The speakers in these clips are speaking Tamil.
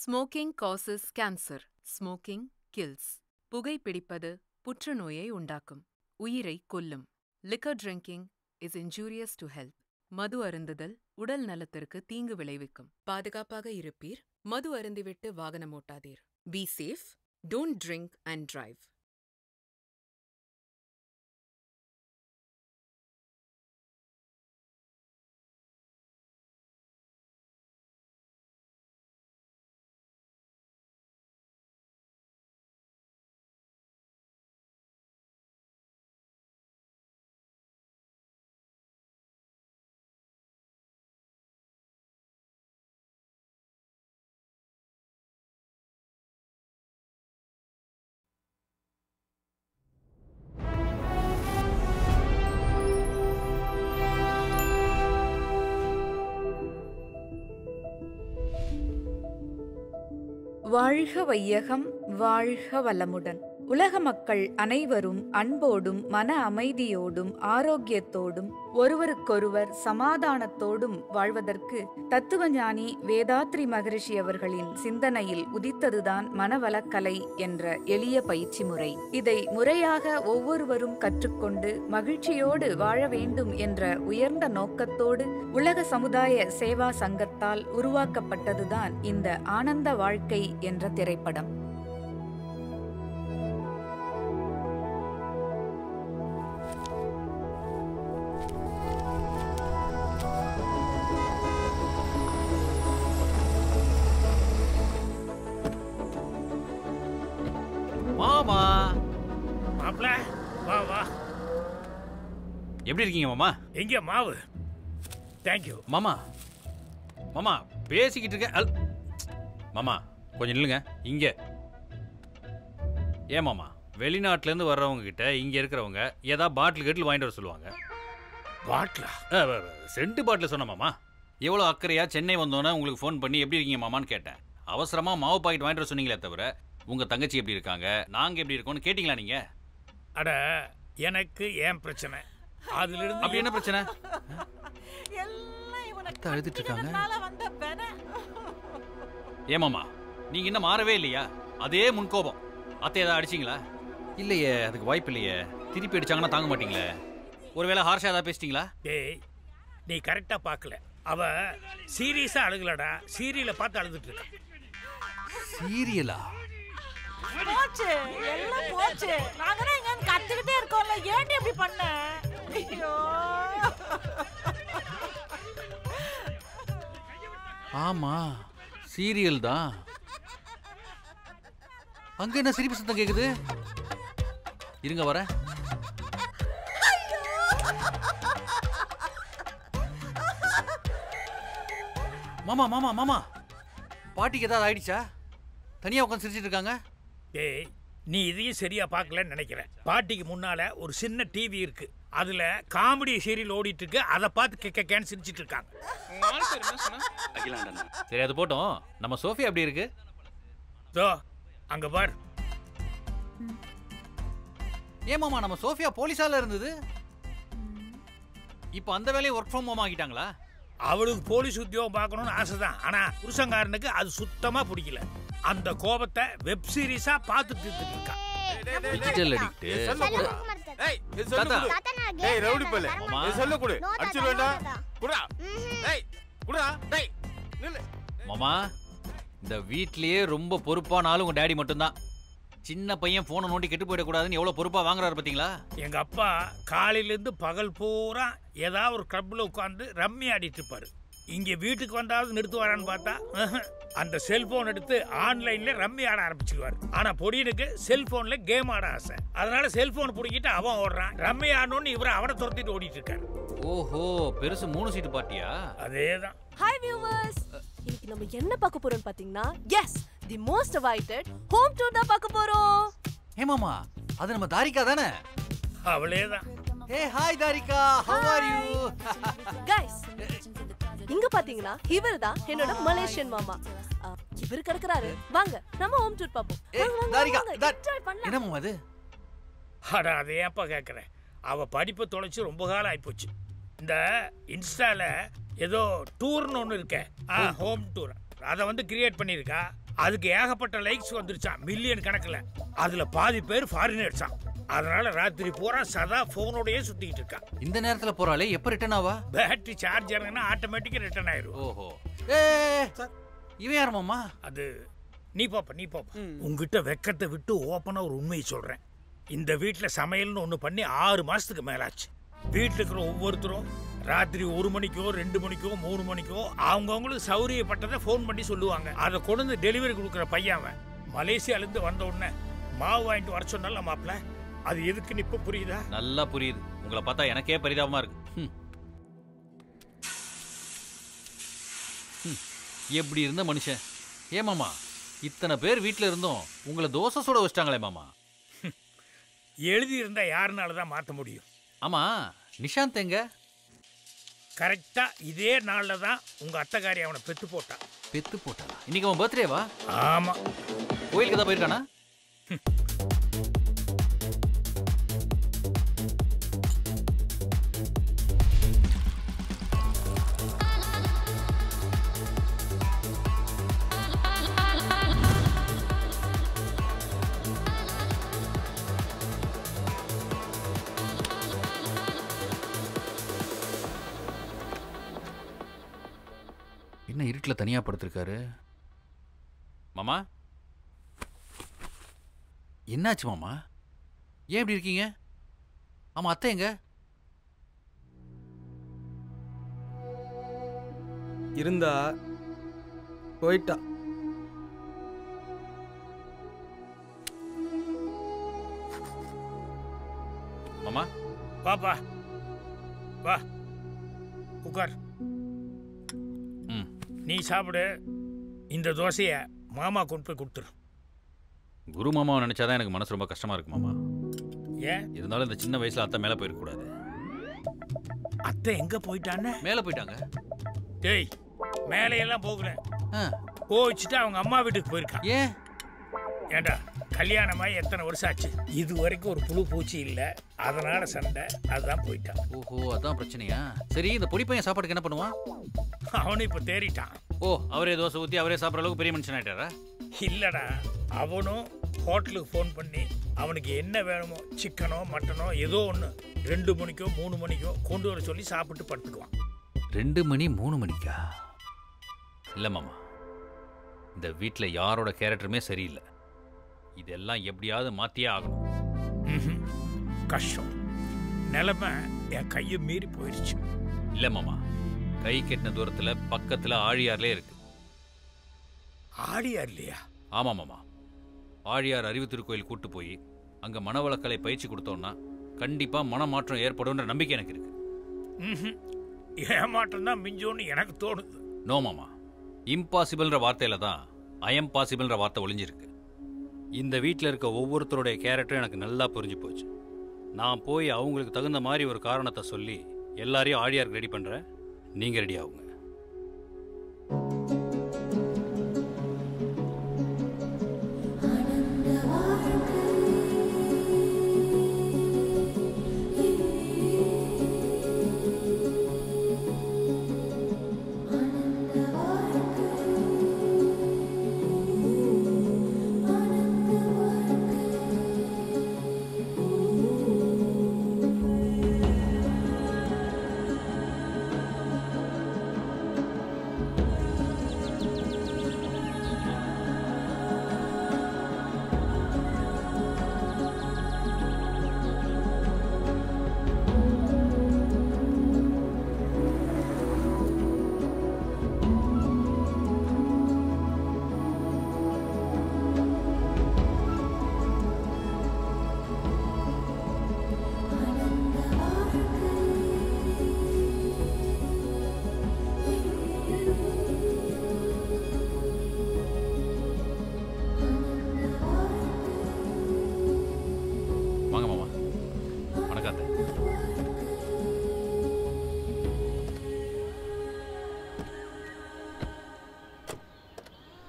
Smoking causes cancer. Smoking kills. புகைப்பிடிப்பது புற்றுநோயை உண்டாக்கும். உயிரை கொல்லும். Liquor drinking is injurious to health. மது அருந்துதல் உடல் நலத்திற்கு தீங்கு விளைவிக்கும். பாதுகாப்பாக இருப்பீர். மது அருந்திவிட்டு வாகனம் ஓட்டாதீர். Be safe. Don't drink and drive. வாழ்க வையகம், வாழ்க வளமுடன். உலக மக்கள் அனைவரும் அன்போடும் மன அமைதியோடும் ஆரோக்கியத்தோடும் ஒருவருக்கொருவர் சமாதானத்தோடும் வாழ்வதற்கு தத்துவஞானி வேதாத்ரி மகரிஷி அவர்களின் சிந்தனையில் உதித்ததுதான் மனவளக்கலை என்ற எளிய பயிற்சி முறை. இதை முறையாக ஒவ்வொருவரும் கற்றுக்கொண்டு மகிழ்ச்சியோடு வாழ வேண்டும் என்ற உயர்ந்த நோக்கத்தோடு உலக சமுதாய சேவா சங்கத்தால் உருவாக்கப்பட்டதுதான் இந்த ஆனந்த வாழ்க்கை என்ற திரைப்படம். மாமா மாப்ள வா வா. எப்படி இருக்கீங்க மாமா? எங்க மாவு? தேங்க்யூ மாமா. மாமா பேசிக்கிட்டு இருக்கேன். மாமா கொஞ்சம் நில்லுங்க. இங்க ஏன் மாமா, வெளிநாட்டிலேருந்து வர்றவங்க கிட்ட இங்க இருக்கிறவங்க ஏதாவது பாட்டில் வாங்கிட்டு வர சொல்லுவாங்க. பாட்டிலா? சென்ட் பாட்டில் சொன்ன மாமா. எவ்வளோ அக்கறையா சென்னை வந்தோன்னே உங்களுக்கு ஃபோன் பண்ணி எப்படி இருக்கீங்க மாமான்னு கேட்டேன். அவசரமா மாவு பாக்கெட் வாங்கிட்டு வர சொன்னீங்களே தவிர உங்க தங்கச்சி எப்படி இருக்காங்க, நாங்க எப்படி இருக்கோம்னு கேட்டீங்களா நீங்க? அட எனக்கு ஏன் பிரச்சனை, அதுல இருந்து அப்படி என்ன பிரச்சனை? அழுதுட்டு இருக்காங்க. ஏமாமா நீங்க இன்னும் மாறவே இல்லையா? அதே முன்கோபம். அத்தை ஏதாவது அடிச்சிங்களா? இல்லையே, அதுக்கு வாய்ப்பு இல்லையே. திருப்பி அடிச்சாங்கன்னா தாங்க மாட்டீங்களே. ஒருவேளை ஹார்ஷா ஏதாவது பேசிட்டீங்களா? டேய் நீ கரெக்டா பார்க்கல. அவ சீரியஸா அழுகலடா, சீரியலை பார்த்து அழுதுட்டு இருக்கா. சீரியலா? போச்சு, எல்லாம் போச்சு. நாங்க தான் இங்க கத்திக்கிட்டே இருக்கோம்ல, ஏன் இப்படி பண்ண? ஐயோ. ஆமா சீரியல் தான். அங்க என்ன சிரிப்பு சத்தம் கேக்குது? இருங்க வர. மாமா மாமா மாமா, பாட்டிக்கு ஏதாவது ஆயிடுச்சா? தனியா உட்காந்து சிரிச்சிட்டு இருக்காங்க. டேய் நீ இதையும் சரியா பார்க்கலன்னு நினைக்கிறேன். பாட்டிக்கு முன்னால ஒரு சின்ன டிவி இருக்கு, அதுல காமெடி சீரியல் ஓடிட்டு இருக்கு. அதை பார்த்து கேன்னு சிரிச்சிட்டு இருக்காங்க. சரி அது போட்டோம். நம்ம சோஃபியா எப்படி இருக்கு? அங்க பார். ஏமாமா நம்ம சோஃபியா போலீஸால இருந்தது, இப்போ அந்த வேலையை ஒர்க் ஃப்ரம் ஹோம் ஆகிட்டாங்களா? அவளுக்கு போலீஸ் உத்தியோகம் பார்க்கணும்னு ஆசைதான், ஆனா புருஷங்காரனுக்கு அது சுத்தமா பிடிக்கல. அந்த கோபத்தை வெப் சீரிஸா பார்த்து தீர்த்துட்டு இருக்கா. Digital addict. ஏய் சொல்லு ஏய் ரவுடி பல்ல சொல்லு குடு அடிச்சு வேண்டாம் குடா ஏய் குடா டேய் நில்லு. மாமா இந்த வீட்லயே ரொம்ப பொறுப்பான ஆளு உங்க டாடி மட்டும்தான். சின்ன பையன் போனை நோண்டி கெட்டு போயிடக்கூடாதுன்னு எவ்வளவு பொறுப்பா வாங்குறாரு பாத்தீங்களா? எங்க அப்பா காலையில இருந்து பகல் பூரா ஏதாவது ஒரு கிளப்ல உட்காந்து ரம்மி ஆடிட்டு இருப்பாரு. இங்க வீட்டுக்கு வந்தாவது நிறுத்துவாரான்னு பார்த்தா அந்த செல்போன் எடுத்து ஆன்லைன்ல ரம்மி ஆட ஆரம்பிச்சிருவாரு. ஆனா பொடியனுக்கு செல்போன்ல கேம் ஆட ஆசை, அதனால செல்போன் புடிக்கிட்டு அவன் ஓடுறான். ரம்மி ஆடணும்னு இவரை அவனை துரத்திட்டு ஓடிட்டு இருக்காரு. ஓஹோ, பெருசு 3 சீட்டு பார்ட்டியா? அதேதான். ஹாய் வியூவர்ஸ், இன்னைக்கு நம்ம என்ன பார்க்க போறோம்னு பாத்தீங்கன்னா, yes the most awaited home tour தான் பார்க்க போறோம். ஏ மாமா, அது நம்ம தாரிகா தானே? அவளேதான். Hey hi Tharika, how are you? Guys இங்க பாத்தீங்கன்னா இவர் தான் என்னோட மலேசியன் மாமா. இவர் கிடக்குறாரு, வாங்க நம்ம ஹோம் டூர் பாப்போம். தாரிகா என்ன மாமா அது? அட அதை ஏன்ப்பா கேட்குறேன், அவள் படிப்பை தொலைச்சி ரொம்ப காலம் ஆகிப்போச்சு. இந்த இன்ஸ்டால ஏதோ டூர்னு ஒன்று இருக்கேன், ஹோம் டூர், அதை வந்து கிரியேட் பண்ணியிருக்கா. அதுக்கு ஏகப்பட்ட லைக்ஸ் வந்துருச்சான், மில்லியன் கணக்கில். அதுல பாதி பேர் ஃபாரினர்ஸான். அதனால ராத்திரி பூரா சதா போனோடயே சுத்திக்கிட்டு இருக்கா. இந்த நேரத்துல போறாளே எப்ப ரிட்டர்ன் ஆவா? பேட்டரி சார்ஜ் ஆனா ஆட்டோமேட்டிக்கா ரிட்டர்ன் ஆயிரும். ஓஹோ. இவன் யார் மாமா? அது நீ பாப்பா. உங்ககிட்ட வெக்கத்தை விட்டு ஓப்பனா ஒரு உண்மையை சொல்றேன். இந்த வீட்டுல சமையல்னு ஒண்ணு பண்ணி 6 மாசத்துக்கு மேலாச்சு. வீட்டுல இருக்கிற ஒவ்வொருத்தரும் ராத்திரி 1 மணிக்கோ 2 மணிக்கோ 3 மணிக்கோ அவங்கவுங்களுக்கு சௌரியப்பட்டதை ஃபோன் பண்ணி சொல்லுவாங்க. அதை கொண்டு வந்து டெலிவரி கொடுக்குற பையன் அவன். மலேசியாலேருந்து வந்த உடனே மாவு வாங்கிட்டு வர சொன்னால மாப்பிள்ள, அது எதுக்குன்னு இப்ப புரியுதா? நல்லா புரியுது. உங்களை பார்த்தா எனக்கே பரிதாபமா இருக்கு. எப்படி இருந்த மனுஷன். ஏன் மாமா, இத்தனை பேர் வீட்டில் இருந்தோம் உங்களை தோசை சுட வச்சிட்டாங்களே மாமா. எழுதி இருந்தா யாருனாலதான் மாற்ற முடியும். ஆமா, நிஷாந்த் எங்க? கரெக்டா இதே நாள்ல தான் உங்க அத்தைக்காரி அவனை பெத்து போட்டான். பெத்து போட்டானா? இன்னைக்கு அவன் பர்த்டேவா? ஆமா. கோயிலுக்கு தான் போயிருக்கானா? என்ன இருட்டில் தனியாக படுத்திருக்காரு? மாமா, என்னாச்சு மாமா? ஏன் இப்படி இருக்கீங்க? ஆமா, அத்தை எங்க? இருந்தா போயிட்டா. மாமா, பாப்பா வா உட்கார். நீ சாப்பிடு. இந்த தோசைய மாமா கொண்டு போய் கொடுத்துரு. குரு மாமாவை நினைச்சாதான் எனக்கு மனசு ரொம்ப கஷ்டமா இருக்கு மாமா. ஏன்? இருந்தாலும் இந்த சின்ன வயசுல அத்தை மேல போயிருக்க கூடாது. அத்தை எங்க போயிட்டான்னு? மேல போயிட்டாங்க. டேய், மேலையெல்லாம் போகல, கோவிச்சுட்டு அவங்க அம்மா வீட்டுக்கு போயிருக்கான். ஏன்? ஏண்டா, கல்யாணமாய் எத்தனை வருஷம் ஆச்சு, இது வரைக்கும் ஒரு புழு பூச்சி இல்ல, அதனால சண்டை, அதுதான் போயிட்டான். ஓஹோ, அதான் பிரச்சனையா? சரி, இந்த பொடி பையன் சாப்பாடுக்கு என்ன பண்ணுவான்? அவனும் இப்ப தேறிட்டான். ஓ, அவரே தோசை ஊத்தி அவரே சாப்பிட்ற அளவுக்கு பெரிய மனுஷன் ஆயிட்டாரா? இல்லடா, அவனும் ஹோட்டலுக்கு ஃபோன் பண்ணி அவனுக்கு என்ன வேணுமோ, சிக்கனோ மட்டனோ ஏதோ ஒன்று 2 மணிக்கோ 3 மணிக்கோ கொண்டு வர சொல்லி சாப்பிட்டு படுத்துக்குவான். 2 மணி 3 மணிக்கா? இல்லை மாமா, இந்த வீட்டில் யாரோட கேரக்டருமே சரியில்லை. இதெல்லாம் எப்படியாவது மாற்றியே ஆகணும். கஷ்டம். நிலைமை என் கையை மீறி போயிடுச்சு. இல்லை மாமா, கை கெட்டின தூரத்தில் பக்கத்தில் ஆழியார்லே இருக்கு. ஆழியார் இல்லையா? ஆமாம் மாமா, ஆழியார் அறிவு திருக்கோயில் கூட்டு போய் அங்கே மனவளக்கலை பயிற்சி கொடுத்தோம்னா கண்டிப்பாக மனமாற்றம் ஏற்படும்ன்ற நம்பிக்கை எனக்கு இருக்கு. ஏமாற்றம் தான் மிஞ்சோன்னு எனக்கு தோணுது. நோ மாமா, இம்பாசிபிள்ன்ற வார்த்தையில தான் ஐஎம் பாசிபிள்ன்ற வார்த்தை ஒளிஞ்சிருக்கு. இந்த வீட்டில் இருக்க ஒவ்வொருத்தருடைய கேரக்டரும் எனக்கு நல்லா புரிஞ்சு போச்சு. நான் போய் அவங்களுக்கு தகுந்த மாதிரி ஒரு காரணத்தை சொல்லி எல்லாரையும் ஆழியாருக்கு ரெடி பண்ணுறேன். நீங்கள் ரெடி ஆகுங்க.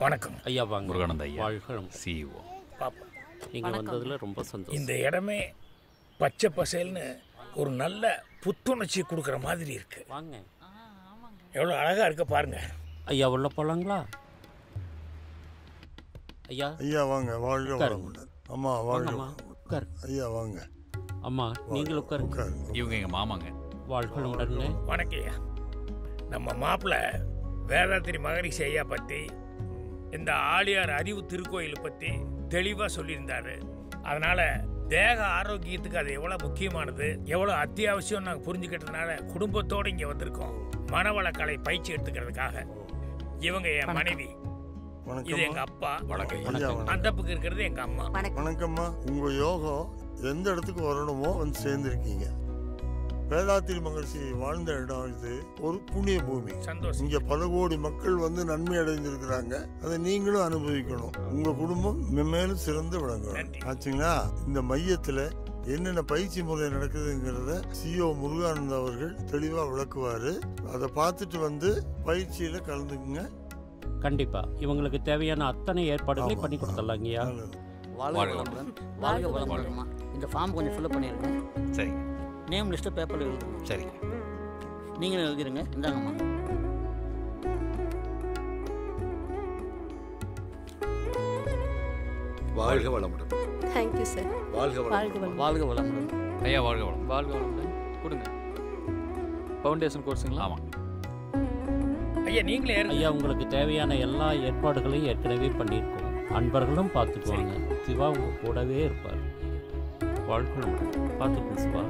வணக்கம் ஐயா. வாங்க. முருகானந்த ஐயா, வாழ்க. சிஇஓ. பாப்பா, நீங்க வந்ததுல ரொம்ப சந்தோஷம். இந்த இடமே பச்சை பசேல்னு ஒரு நல்ல புத்துணர்ச்சி கொடுக்குற மாதிரி இருக்கு. வாங்க. எவ்வளோ அழகா இருக்க பாருங்க. ஐயா, உள்ள போலாங்களா? ஐயா ஐயா வாங்க, வாழ்க வளமுடன். அம்மா வாழ்க வளமுடன். ஐயா வாங்க. அம்மா நீங்கள் உட்காருங்க. இவங்க எங்க மாமாங்க. வாழ்க வளமுடன். வணக்கம்யா. நம்ம மாப்பிள்ளை வேதாத்திரி மகரிஷி ஐயா பற்றி, இந்த ஆழியார் அறிவு திருக்கோயில் பற்றி தெளிவாக சொல்லியிருந்தாரு. அதனால தேக ஆரோக்கியத்துக்கு அது எவ்வளோ முக்கியமானது, எவ்வளோ அத்தியாவசியம் நாங்கள் புரிஞ்சுக்கிட்டதுனால குடும்பத்தோடு இங்கே வந்திருக்கோம். மனவளக்கலை பயிற்சி எடுத்துக்கிறதுக்காக. இவங்க என் மனைவி, இது எங்க அப்பா, அந்த பக்கம் இருக்கிறது எங்க அம்மா. வணக்கம்மா. உங்க யோகம் எந்த இடத்துக்கு வரணுமோ வந்து சேர்ந்துருக்கீங்க. வேதாத்திரி மகரிஷி வாழ்ந்த இடம் இது ஒரு புண்ணிய பூமி. சந்தோஷம். இங்க பல கோடி மக்கள் வந்து நன்மை அடைந்திருக்கிறாங்க. அதை நீங்களும் அனுபவிக்கணும். உங்க குடும்பம் மென்மேலும் சிறந்து விளங்கணும். ஆச்சுங்களா? இந்த மையத்துல என்னென்ன பயிற்சி முறை நடக்குதுங்கிறத CEO முருகானந்த அவர்கள் தெளிவா விளக்குவாரு. அதை பார்த்துட்டு வந்து பயிற்சியில கலந்துக்குங்க. கண்டிப்பா இவங்களுக்கு தேவையான அத்தனை ஏற்பாடுகளை பண்ணி கொடுத்துடலாங்கய்யா. வாழ்க வளமுடன். இந்த ஃபார்ம் கொஞ்சம் ஃபில்அப் பண்ணிருங்க. சரி. நேம் லிஸ்ட் பேப்பர்ல எழுதுங்க. சரி. நீங்களும் எழுதிருங்க. இந்தாங்கம்மா. வாழ்க வளமுடன். Thank you sir. வாழ்க வளமுடன். வாழ்க வளமுடன். ஐயா வாழ்க வளமுடன். வாழ்க வளமுடன். கொடுங்க. ஃபவுண்டேஷன் கோர்ஸுங்களா? ஆமா. ஐயா நீங்களே ஐயா உங்களுக்கு தேவையான எல்லா ஏற்பாடுகளையும் ஏற்கனவே பண்ணியிருக்கோம். அன்பர்களும் பார்த்துக்குவாங்க. சிவா உங்க கூடவே இருப்பார். வாழ்க வளமுடன். பார்த்துக்கோங்க சிவா.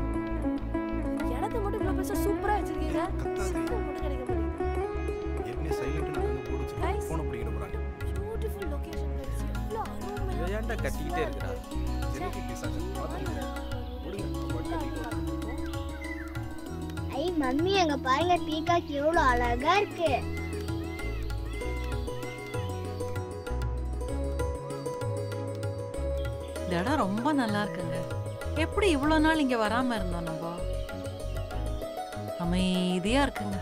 இடத்தை மட்டும் இவ்வளோ பெருசாக சூப்பராக வச்சிருக்கீங்க. சிக்னல் மட்டும் கிடைக்க மாட்டேங்குது. என்ன சைலண்ட் நான் போடுச்சு. போன் பிடிக்கிற போறாங்க. Beautiful location. இவ்ளோ அருமையா ஏன்டா கட்டிட்டே இருக்கடா. ஜெனிக்கு டிசாஸ்டர் பாத்துங்க. போடுங்க. போட் கட்டிட்டு. ஐ மம்மி அங்க பாருங்க பீகாக் எவ்வளவு அழகா இருக்கு. இந்த இடம் ரொம்ப நல்லா இருக்குங்க. எப்படி இவ்வளோ நாள் இங்க வராம இருந்தோம் நம்ம? அமைதியா இருக்குங்க.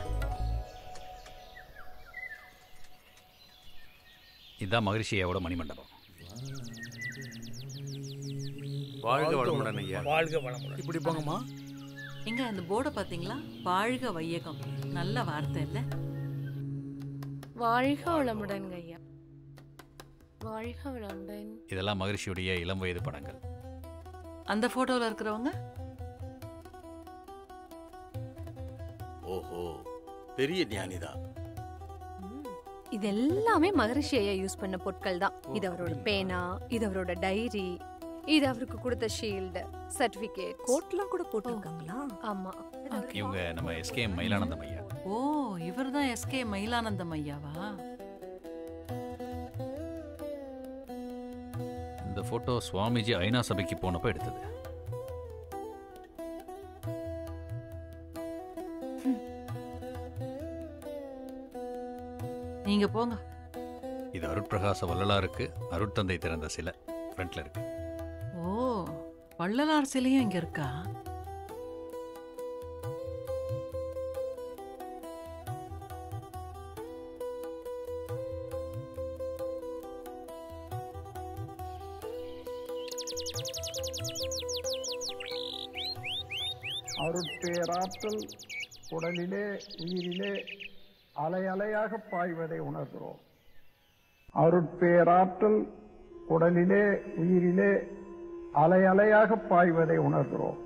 இதுதான் மகரிஷியோட மணிமண்டபம். வாழ்க வளமுடன் ஐயா. வாழ்க வளமுடன். இப்படி போங்கம்மா. எங்க அந்த போர்டை பாத்தீங்களா? வாழ்க வையகம். நல்ல வார்த்தை இல்ல? வாழ்க வளமுடன் ஐயா. வாழ்க வளமுடன். இதெல்லாம் மகரிஷியுடைய இளம் வயது படங்கள். அந்த போட்டோல இருக்கிறவங்க? ஓஹோ, பெரிய ஞானிதான். இது எல்லாமே மகரிஷி ஐயா யூஸ் பண்ண பொருட்கள் தான். இது அவரோட பேனா, இது அவரோட டைரி, இது அவருக்கு கொடுத்த ஷீல்டு, சர்டிபிகேட், கோட்லாம் கூட போட்டுருக்காங்களா? ஆமா. இவங்க நம்ம SKM மயிலானந்தம் ஐயா. ஓ, இவர்தான் SKM மயிலானந்தம் ஐயாவா? இந்த போட்டோ சுவாமிஜி ஐநா சபைக்கு போனப்ப எடுத்தது. நீங்க போங்க. இது அருட்பிரகாச வள்ளலாருக்கு அருட்தந்தை திறந்த சிலை ஃப்ரண்ட்ல இருக்கு. ஓ, வள்ளலார் சிலையும் இங்க இருக்கா? அருட்பேராற்றல் உடலிலே உயிரிலே அலை அலையாக பாய்வதை உணர்கிறோம். அருட்பேராற்றல் உடலிலே உயிரிலே அலை அலையாக பாய்வதை உணர்கிறோம்.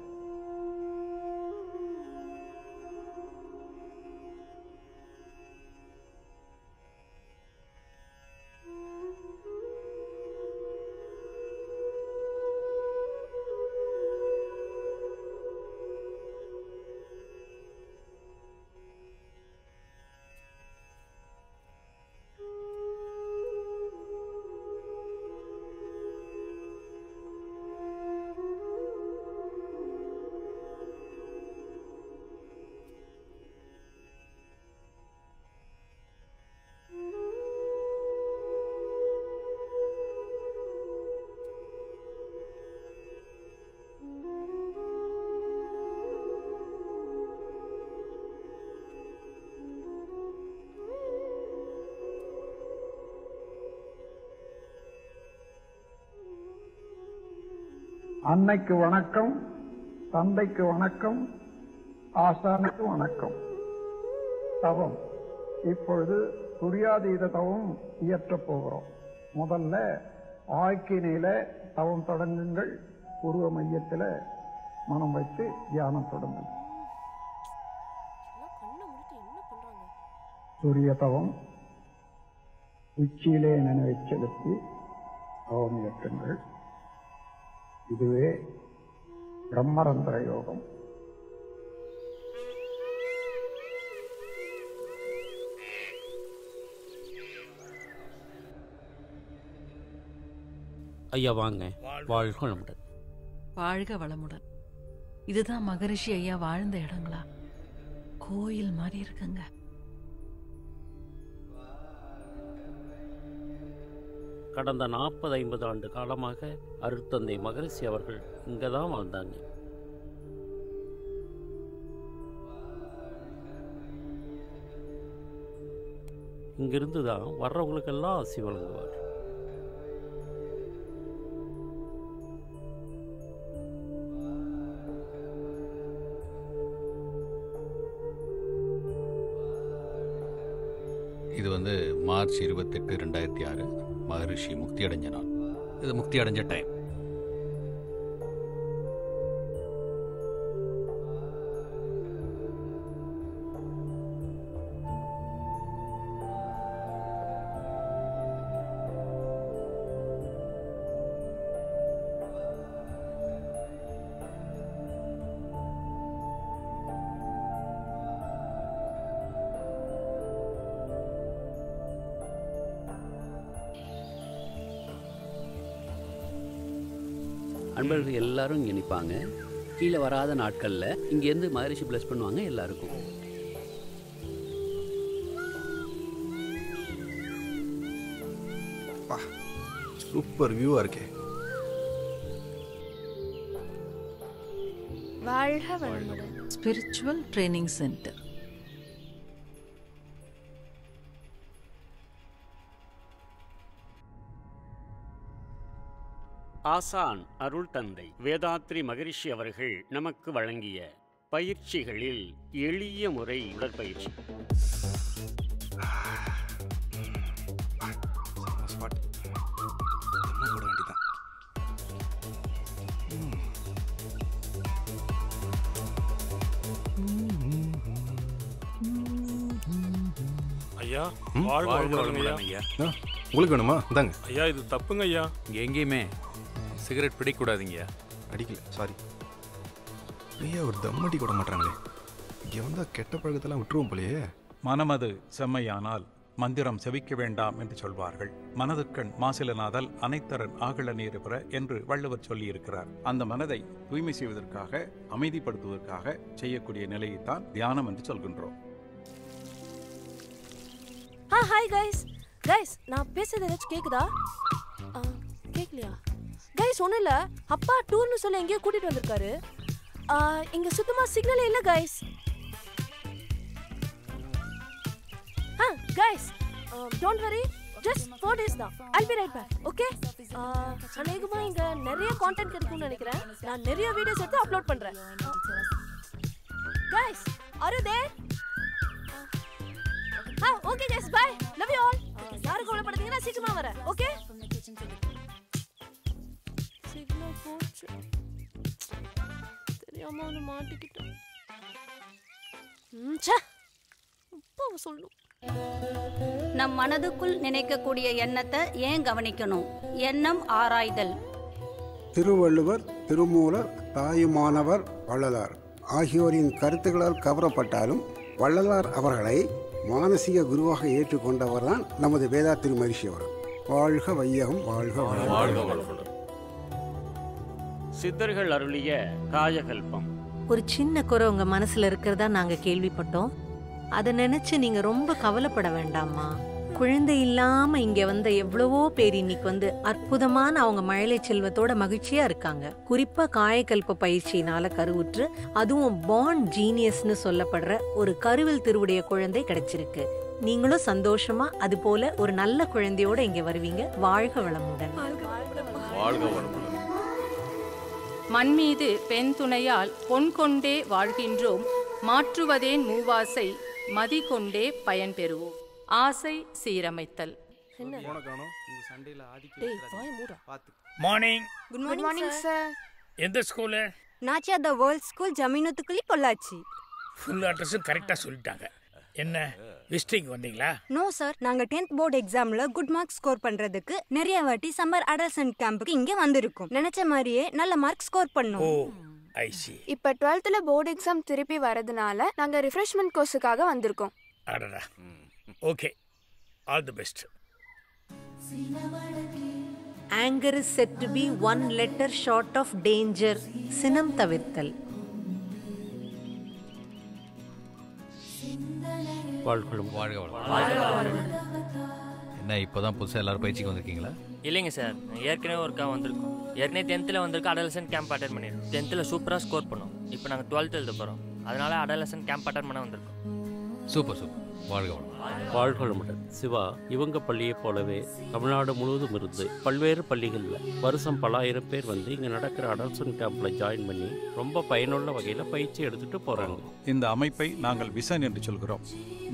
அன்னைக்கு வணக்கம், தந்தைக்கு வணக்கம், ஆசானுக்கு வணக்கம். தவம் இப்பொழுது துரியாதீத தவம் இயற்றப் போகிறோம். முதல்ல வாழ்க்கையில தவம் தொடங்குங்கள். உருவ மையத்தில் மனம் வைத்து தியானம் தொடங்குங்கள். சூரிய தவம் உச்சியிலே நினைவை செலுத்தி தவம் இயற்றுங்கள். இதுவே பிரம்மரந்திர யோகம். ஐயா வாங்க. வாழ்க வளமுடன். வாழ்க வளமுடன். இதுதான் மகரிஷி ஐயா வாழ்ந்த இடங்களா? கோயில் மாதிரி இருக்குங்க. கடந்த 40-50 ஆண்டு காலமாக அருட்தந்தை மகரிஷி அவர்கள் இங்கே தான் வாழ்ந்தாங்க. இங்கிருந்து தான் வர்றவங்களுக்கெல்லாம் ஆசி வழங்குவார். இது வந்து மார்ச் 28, 2006 மகரிஷி முக்தி அடைஞ்ச நாள். இது முக்தி அடைஞ்ச டைம். அன்பர்கள் எல்லாரும் இங்கே நிற்பாங்க. கீழே வராத நாட்களில் இங்கேருந்து மகரிஷி ப்ளஸ் பண்ணுவாங்க எல்லாருக்கும். சூப்பர் வியூவாக இருக்கே. வாழ்க வளமுடன். Spiritual training centre. ஆசான் அருள் தந்தை வேதாத்ரி மகரிஷி அவர்கள் நமக்கு வழங்கிய பயிற்சிகளில் எளிய முறை உடற்பயிற்சி. ஐயா வாழ்க வளமுடன் ஐயா. உங்களுக்கு வேணுமா? இந்தாங்க ஐயா. இது தப்புங்க ஐயா. இங்கே எங்கேயுமே சிகரெட் பிடிக்கூடாதீங்க. அடிக்கல, சாரி ஐயா. ஒரு தம்மடி கூட மாட்டாங்களே. இங்கே வந்தால் கெட்ட பழக்கத்தெல்லாம் விட்டுருவோம் போலையே. மனமது செம்மையானால் மந்திரம் செவிக்க வேண்டாம் என்று சொல்வார்கள். மனதுக்கண் மாசிலனாதல் அனைத்தரன் ஆகல நீர் பெற என்று வள்ளுவர் சொல்லியிருக்கிறார். அந்த மனதை தூய்மை செய்வதற்காக, அமைதிப்படுத்துவதற்காக செய்யக்கூடிய நிலையைத்தான் தியானம் என்று சொல்கின்றோம். Hi guys. கைஸ் நான் பேசுறது ஏதாச்சும் கேக்குதா? கேட்கலையா? கைஸ் ஒன்றும் இல்லை, அப்பா டூர்னு சொல்லி எங்கேயோ கூட்டிட்டு வந்திருக்காரு. இங்கே சுத்தமாக சிக்னலே இல்லை guys. Guys don't worry, just 4 days தான். I'll be right back. Okay? அநேகமாக இங்கே நிறைய கான்டென்ட் கிடைக்கும்னு நினைக்கிறேன். நான் நிறைய வீடியோஸ் எடுத்து அப்லோட் பண்ணுறேன். Guys are you there? Okay guys, bye. Love you all. யாரும் கவலைப்படாதீங்க, சீக்கிரமா வரேன். ஓகே? சிக்னல் போச்சு. தெரியாம வந்து மாட்டிக்கிட்டேன். இப்போ சொல்லணும். நம் மனதுக்குள் நினைக்கக்கூடிய எண்ணத்தை ஏன் கவனிக்கணும்? எண்ணம் ஆராய்தல். திருவள்ளுவர், திருமூலர், தாயுமானவர், வள்ளலார் ஆகியோரின் கருத்துக்களால் கவரப்பட்டாலும் வள்ளலார் அவர்களை மானசீக குருவாக ஏற்றுக்கொண்டவர் தான் நமது வேதாத்ரி மகரிஷி அவர். வாழ்க வையகம், வாழ்க வளமுடன். சித்தர்கள் அருளிய காயகல்பம். ஒரு சின்ன குறை உங்க மனசுல இருக்கிறதா நாங்க கேள்விப்பட்டோம். அதை நினைச்சு நீங்க ரொம்ப கவலைப்பட வேண்டாமா. குழந்தை இல்லாம இங்க வந்த எவ்வளவோ பேர் இன்னைக்கு வந்து அற்புதமான அவங்க மழலை செல்வத்தோட மகிழ்ச்சியா இருக்காங்க. குறிப்பா காயகல்ப பயிற்சியினால கருவுற்று, அதுவும் பார்ன் ஜீனியஸ்னு சொல்லப்படுற ஒரு கருவில் திருவுடைய குழந்தை கிடைச்சிருக்கு. நீங்களும் சந்தோஷமா அது போல ஒரு நல்ல குழந்தையோட இங்க வருவீங்க. வாழ்க வளமுடன். மண் மீது பெண் துணையால் பொன் கொண்டே வாழ்கின்றோம், மாற்றுவதேன் மூவாசை மதி கொண்டே பயன் பெறுவோம். ஆசை சீரமைத்தல். என்ன போன காணோம் உங்க சண்டையில டேய் வாய் மூடா பாத்து மார்னிங் குட் மார்னிங் சார். எந்த school? Nachiya the world school ஜமீனத்துக்குள்ளி பொள்ளாச்சி. ஃபுல் அட்ரஸும் கரெக்டாக சொல்லிட்டாங்க. என்ன விசிட்டிங் வந்தீங்களா? நோ சார், நாங்க 10th போர்டு எக்ஸாம்ல குட் மார்க் ஸ்கோர் பண்றதுக்கு நிறைய வாட்டி சம்மர் அடல்சன்ட் கேம்புக்கு இங்க வந்திருக்கோம். நினைச்ச மாதிரியே நல்ல மார்க் ஸ்கோர் பண்ணோம். ஐ சி. இப்ப 12th போர்டு எக்ஸாம் திருப்பி வரதுனால நாங்க ரிஃப்ரெஷ்மென்ட் கோர்ஸுக்காக வந்திருக்கோம். அடடா. Okay, all the best. Anger is said to be one letter short of danger. சினம் தவிர்த்தல். என்ன இப்போதான் புதுசாக எல்லாரும் பயிற்சிக்கு வந்திருக்கீங்களா? இல்லைங்க சார், ஏற்கனவே ஒருக்கா வந்திருக்கோம். ஏற்கனவே 10th வந்திருக்க அடலசன்ட் கேம்ப் அட்டன் பண்ணிடுறோம். 10th சூப்பராக ஸ்கோர் பண்ணோம். இப்போ நாங்கள் 12th எழுத போகிறோம். அதனால அடலசன்ட் கேம்ப் அட்டன் பண்ண வந்திருக்கோம். Super super. வாழ்க வாழ்க வளமுடன். சிவா, இவங்க பள்ளியைப் போலவே தமிழ்நாடு முழுவதும் இருந்து பல்வேறு பள்ளிகளில் வருஷம் பல ஆயிரம் பேர் வந்து இங்கே நடக்கிற அடல்சன் கேம்பில் ஜாயின் பண்ணி ரொம்ப பயனுள்ள வகையில் பயிற்சி எடுத்துகிட்டு போகிறாங்க. இந்த அமைப்பை நாங்கள் விசன் என்று சொல்கிறோம்.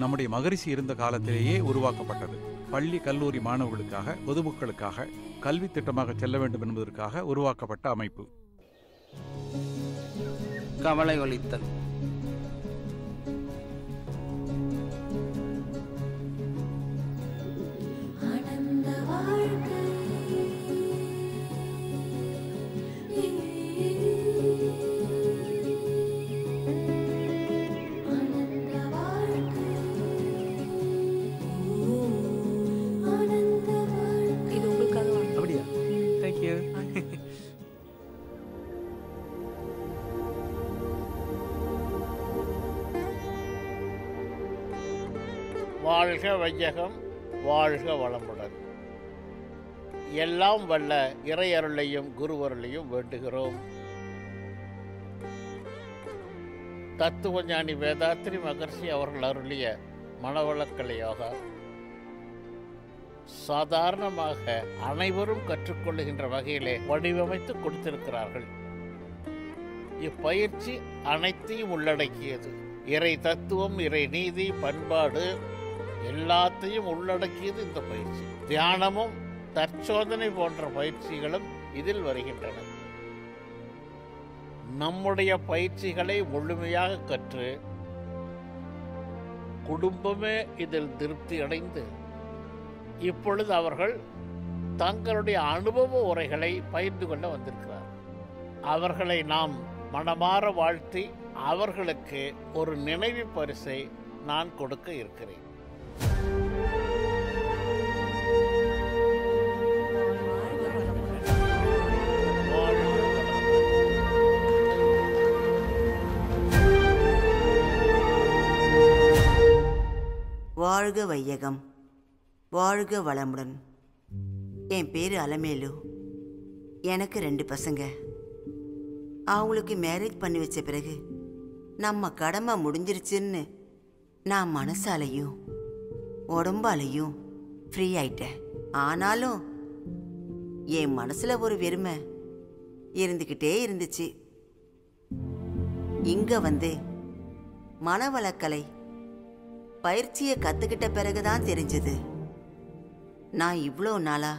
நம்முடைய மகரிஷி இருந்த காலத்திலேயே உருவாக்கப்பட்டது. பள்ளி கல்லூரி மாணவர்களுக்காக, பொதுமக்களுக்காக கல்வி திட்டமாக செல்ல வேண்டும் என்பதற்காக உருவாக்கப்பட்ட அமைப்பு. கவலை ஒழித்தல். வாழ்க வையகம், வாழ்க வளமுடன். எல்லாம் வல்ல இறையருளையும் குருவருளையும் வேண்டுகிறோம். தத்துவஞானி வேதாத்ரி மகர்ஷி அவர்கள் அருளிய மனவளக்கலை யோகா சாதாரணமாக அனைவரும் கற்றுக்கொள்ளுகின்ற வகையிலே வடிவமைத்து கொடுத்திருக்கிறார்கள். இப்பயிற்சி அனைத்தையும் உள்ளடக்கியது. இறை தத்துவம், இறை நீதி, பண்பாடு எல்லாத்தையும் உள்ளடக்கியது இந்த பயிற்சி. தியானமும் தற்சோதனை போன்ற பயிற்சிகளும் இதில் வருகின்றன. நம்முடைய பயிற்சிகளை முழுமையாக கற்று குடும்பமே இதில் திருப்தி அடைந்து இப்பொழுது அவர்கள் தங்களுடைய அனுபவ உரைகளை பகிர்ந்து கொள்ள வந்திருக்கிறார். அவர்களை நாம் மனமாற வாழ்த்தி அவர்களுக்கு ஒரு நினைவு பரிசை நான் கொடுக்க இருக்கிறேன். வாழ்க வையகம், வாழ்க வளமுடன். என் பேர் அலமேலு. எனக்கு 2 பசங்க. அவங்களுக்கு மேரேஜ் பண்ணி வச்ச பிறகு நம்ம கடமை முடிஞ்சிருச்சுன்னு நான் மனசாலையும் உடம்பாலையும் ஃப்ரீ ஆயிட்டேன். ஆனாலும் என் மனசில் ஒரு வெறுமை இருந்துக்கிட்டே இருந்துச்சு. இங்கே வந்து மனவளக்கலை பயிற்சியை கற்றுக்கிட்ட பிறகுதான் தெரிஞ்சது, நான் இவ்வளோ நாளா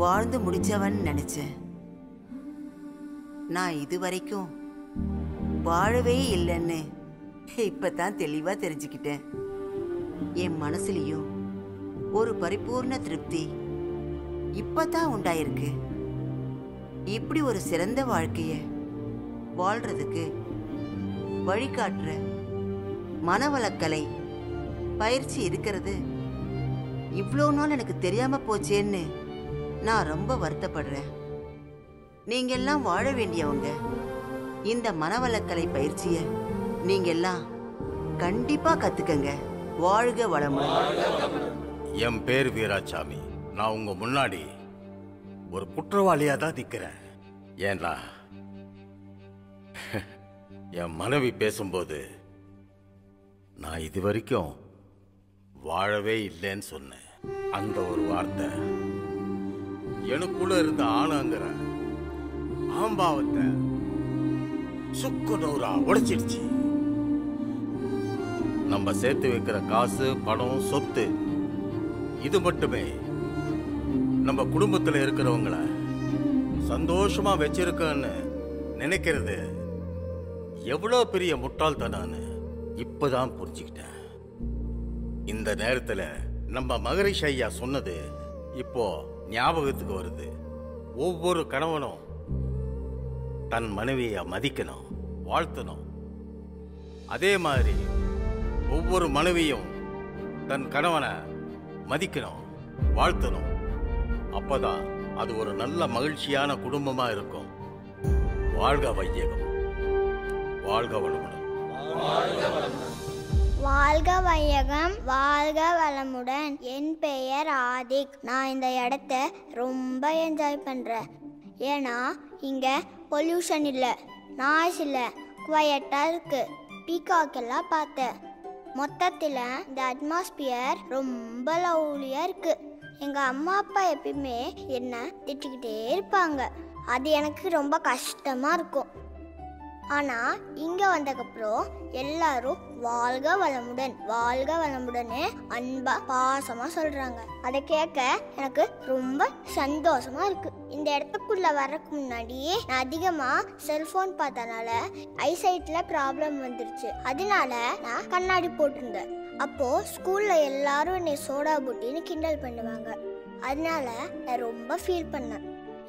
வாழ்ந்து முடிச்சவன் நினச்சேன். நான் இதுவரைக்கும் வாழவே இல்லைன்னு இப்பதான் தெளிவாக தெரிஞ்சுக்கிட்டேன். என் மனசுலையும் ஒரு பரிபூர்ண திருப்தி இப்பதான் உண்டாயிருக்கு. இப்படி ஒரு சிறந்த வாழ்க்கைய வாழ்றதுக்கு வழிகாட்டுற மனவளக்கலை பயிற்சி இருக்கிறது இவ்வளோ நாள் எனக்கு தெரியாம போச்சேன்னு நான் ரொம்ப வருத்தப்படுறேன். நீங்க எல்லாம் வாழ வேண்டியவங்க. இந்த மனவளக்கலை பயிற்சியை நீங்க எல்லாம் கண்டிப்பா கத்துக்கங்க. வாழ்க வளமுடன். என் பேர் வீராசாமி. நான் உங்க முன்னாடி ஒரு குற்றவாளியா தான் நிக்கிறேன். ஏன்னா என் மனைவி பேசும்போது நான் இது வரைக்கும் வாழவே இல்லைன்னு சொன்னேன். அந்த ஒரு வார்த்தை எனக்குள்ள இருந்த ஆணுங்கிற ஆம்பாவத்தை சுக்கு நூறா உடைச்சிடுச்சு. நம்ம சேர்த்து வைக்கிற காசு, பணம், சொத்து இது மட்டுமே நம்ம குடும்பத்துல இருக்கிறவங்கள சந்தோஷமா வச்சிருக்கன்னு நினைக்கிறது எவ்வளவு பெரிய முட்டாள்தனான்னு இப்பதான் புரிஞ்சுக்கிட்டேன். இந்த நேரத்துல நம்ம மகரிஷி ஐயா சொன்னது இப்போ ஞாபகத்துக்கு வருது. ஒவ்வொரு கணவனும் தன் மனைவியை மதிக்கணும், வாழ்த்தணும். அதே மாதிரி ஒவ்வொரு மனைவியும் தன் கணவனை மதிக்கணும், வாழ்த்தணும். அப்பதான் அது ஒரு நல்ல மகிழ்ச்சியான குடும்பமா இருக்கும். வாழ்க வையகம், வாழ்க வளமுடன். வாழ்க வையகம், வாழ்க வளமுடன். என் பெயர் ஆதிக். நான் இந்த இடத்த ரொம்ப என்ஜாய் பண்றேன். ஏன்னா இங்க பொல்யூஷன் இல்லை, நாய்ஸ் இல்லை, குவையட்டா இருக்கு. பீகாக் எல்லாம் பார்த்தேன். மொத்தத்தில் இந்த அட்மாஸ்பியர் ரொம்ப லவ்லியா இருக்கு. எங்க அம்மா அப்பா எப்பயுமே என்ன திட்டிக்கிட்டே இருப்பாங்க. அது எனக்கு ரொம்ப கஷ்டமா இருக்கும். ஆனா இங்க வந்ததுக்கப்புறம் எல்லாரும் வாழ்க வளமுடன், வாழ்க வளமுடன்னு அன்பா பாசமா சொல்றாங்க. அதை கேட்க எனக்கு ரொம்ப சந்தோஷமா இருக்கு. இந்த இடத்துக்குள்ள வர்றதுக்கு முன்னாடியே நான் அதிகமா செல்போன் பார்த்தனால ஐசைட்ல ப்ராப்ளம் வந்துருச்சு. அதனால நான் கண்ணாடி போட்டிருந்தேன். அப்போ ஸ்கூல்ல எல்லாரும் என்னை சோடா புட்டின்னு கிண்டல் பண்ணுவாங்க. அதனால நான் ரொம்ப ஃபீல் பண்ணேன்.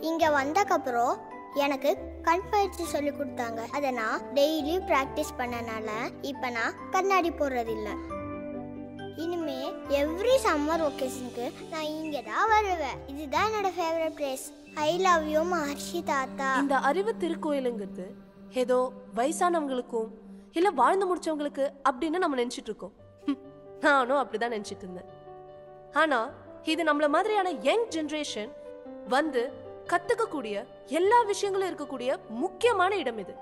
இங்க வந்தக்கப்புறம் எனக்கு கண் பயிற்சி சொல்லி கொடுத்தாங்க. அதை நான் டெய்லி ப்ராக்டிஸ் பண்ணனால இப்ப நான் கண்ணாடி போடுறதில்ல. இனிமே எவ்ரி சம்மர் ஒகேஷனுக்கு நான் இங்கே தான் வருவேன். இதுதான் என்னோட favourite place. I love you மகர்ஷி தாத்தா. இந்த அறிவு திருக்கோயிலுங்கிறது ஏதோ வயசானவங்களுக்கும் இல்ல வாழ்ந்து முடிச்சவங்களுக்கு அப்படின்னு நம்ம நினைச்சிட்டு இருக்கோம். நானும் அப்படிதான் நினைச்சிட்டு இருந்தேன். ஆனா இது நம்மள மாதிரியான யங் ஜெனரேஷன் வந்து கத்துக்கக்கூடிய எல்லா விஷயங்களும் இருக்கக்கூடிய முக்கியமான இடம் இது.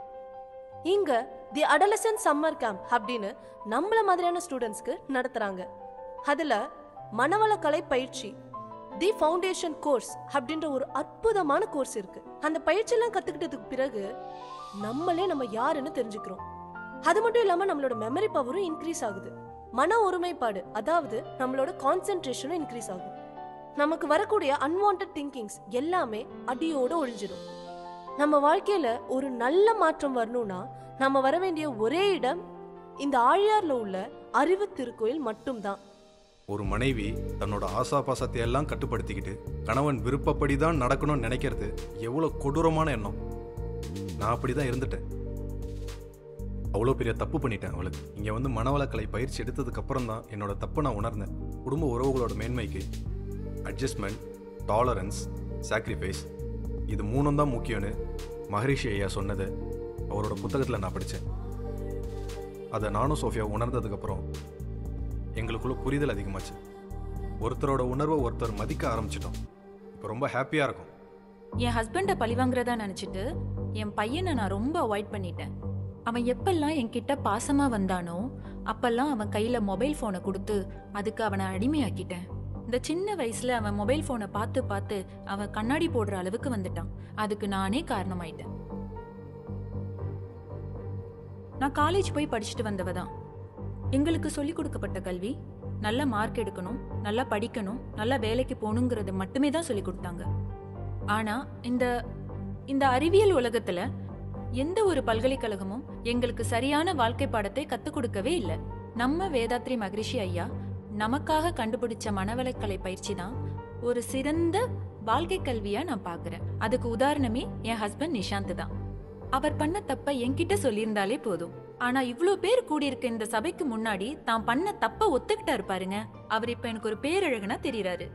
இங்க தி அடலசன்ட் சம்மர் கேம்ப் அப்படின்னு நம்மள மாதிரியான ஸ்டூடெண்ட்ஸ்க்கு நடத்துறாங்க. அதுல மனவளக்கலை பயிற்சி, தி ஃபவுண்டேஷன் கோர்ஸ் அப்படின்ற ஒரு அற்புதமான கோர்ஸ் இருக்கு. அந்த பயிற்சியெல்லாம் கத்துக்கிட்டதுக்கு பிறகு நம்மளே நம்ம யாருன்னு தெரிஞ்சுக்கிறோம். அது மட்டும் இல்லாம நம்மளோட மெமரி பவரும் இன்க்ரீஸ் ஆகுது. மன ஒருமைப்பாடு, அதாவது நம்மளோட கான்சென்ட்ரேஷனும் இன்க்ரீஸ் ஆகும். நமக்கு வரக்கூடிய அன்வான்ட் திங்கிங்ஸ் எல்லாமே அடியோட ஒழிஞ்சிடும். நம்ம வாழ்க்கையில ஒரு நல்ல மாற்றம் வரணும்னா நம்ம வர வேண்டிய ஒரே இடம் இந்த ஆழியார்ல உள்ள அறிவு திருக்கோயில் மட்டும்தான். ஒரு மனைவி தன்னோட ஆசாபாசத்தை எல்லாம் கட்டுப்படுத்திக்கிட்டு கணவன் விருப்பப்படி தான் நடக்கணும்னு நினைக்கிறது எவ்வளோ கொடூரமான எண்ணம். நான் அப்படிதான் இருந்துட்டேன். அவ்வளோ பெரிய தப்பு பண்ணிட்டேன். அவளுக்கு இங்கே வந்து மனவளக்கலை பயிற்சி எடுத்ததுக்கு அப்புறம் தான் என்னோட தப்பு நான் உணர்ந்தேன். குடும்ப உறவுகளோட மேன்மைக்கு அட்ஜஸ்ட்மெண்ட், டாலரன்ஸ், சாக்ரிஃபைஸ், இது மூணும் தான் முக்கியம்னு மகரிஷி ஐயா சொன்னதை அவரோட புத்தகத்தில் நான் படித்தேன். அதை நானும் சோஃபியா உணர்ந்ததுக்கப்புறம் எங்களுக்குள்ள புரிதல் அதிகமாச்சு. ஒருத்தரோட உணர்வை ஒருத்தர் மதிக்க ஆரம்பிச்சிட்டோம். இப்போ ரொம்ப ஹாப்பியாக இருக்கும். என் ஹஸ்பண்டை பழிவாங்கிறதா நினச்சிட்டு என் பையனை நான் ரொம்ப அவாய்ட் பண்ணிட்டேன். அவன் எப்பெல்லாம் என்கிட்ட பாசமாக வந்தானோ அப்பெல்லாம் அவன் கையில் மொபைல் ஃபோனை கொடுத்து அதுக்கு அவனை அடிமையாக்கிட்டேன். இந்த சின்ன வயசுல அவன் மொபைல் ஃபோனை பார்த்து பார்த்து அவன் கண்ணாடி போடுற அளவுக்கு வந்துட்டான். அதுக்கு நானே காரணமாயிட்டேன். நான் காலேஜ் போய் படிச்சுட்டு வந்தவ தான். எங்களுக்கு சொல்லிக் கொடுக்கப்பட்ட கல்வி நல்ல மார்க் எடுக்கணும், நல்லா படிக்கணும், நல்லா வேலைக்கு போகணுங்கிறது மட்டுமே தான் சொல்லி கொடுத்தாங்க. ஆனா இந்த அறிவியல் உலகத்துல எந்த ஒரு பல்கலைக்கழகமும் எங்களுக்கு சரியான வாழ்க்கை பாடத்தை கத்துக் கொடுக்கவே இல்லை. நம்ம வேதாத்ரி மகரிஷி ஐயா நமக்காக கண்டுபிடிச்ச மனவளக்கலை பயிற்சி தான் ஒரு சிறந்த வாழ்க்கை கல்வியா நான் பாக்குறேன். அதுக்கு உதாரணமே என் ஹஸ்பண்ட் நிஷாந்த் தான். அவர் பண்ண தப்ப என்கிட்ட சொல்லியிருந்தாலே போதும். ஆனா இவ்ளோ பேர் கூடியிருக்க இந்த சபைக்கு முன்னாடி தான் பண்ண தப்ப ஒத்துக்கிட்டாரு பாருங்க. அவர் இப்ப எனக்கு ஒரு பேரழகனா தெரியறாரு.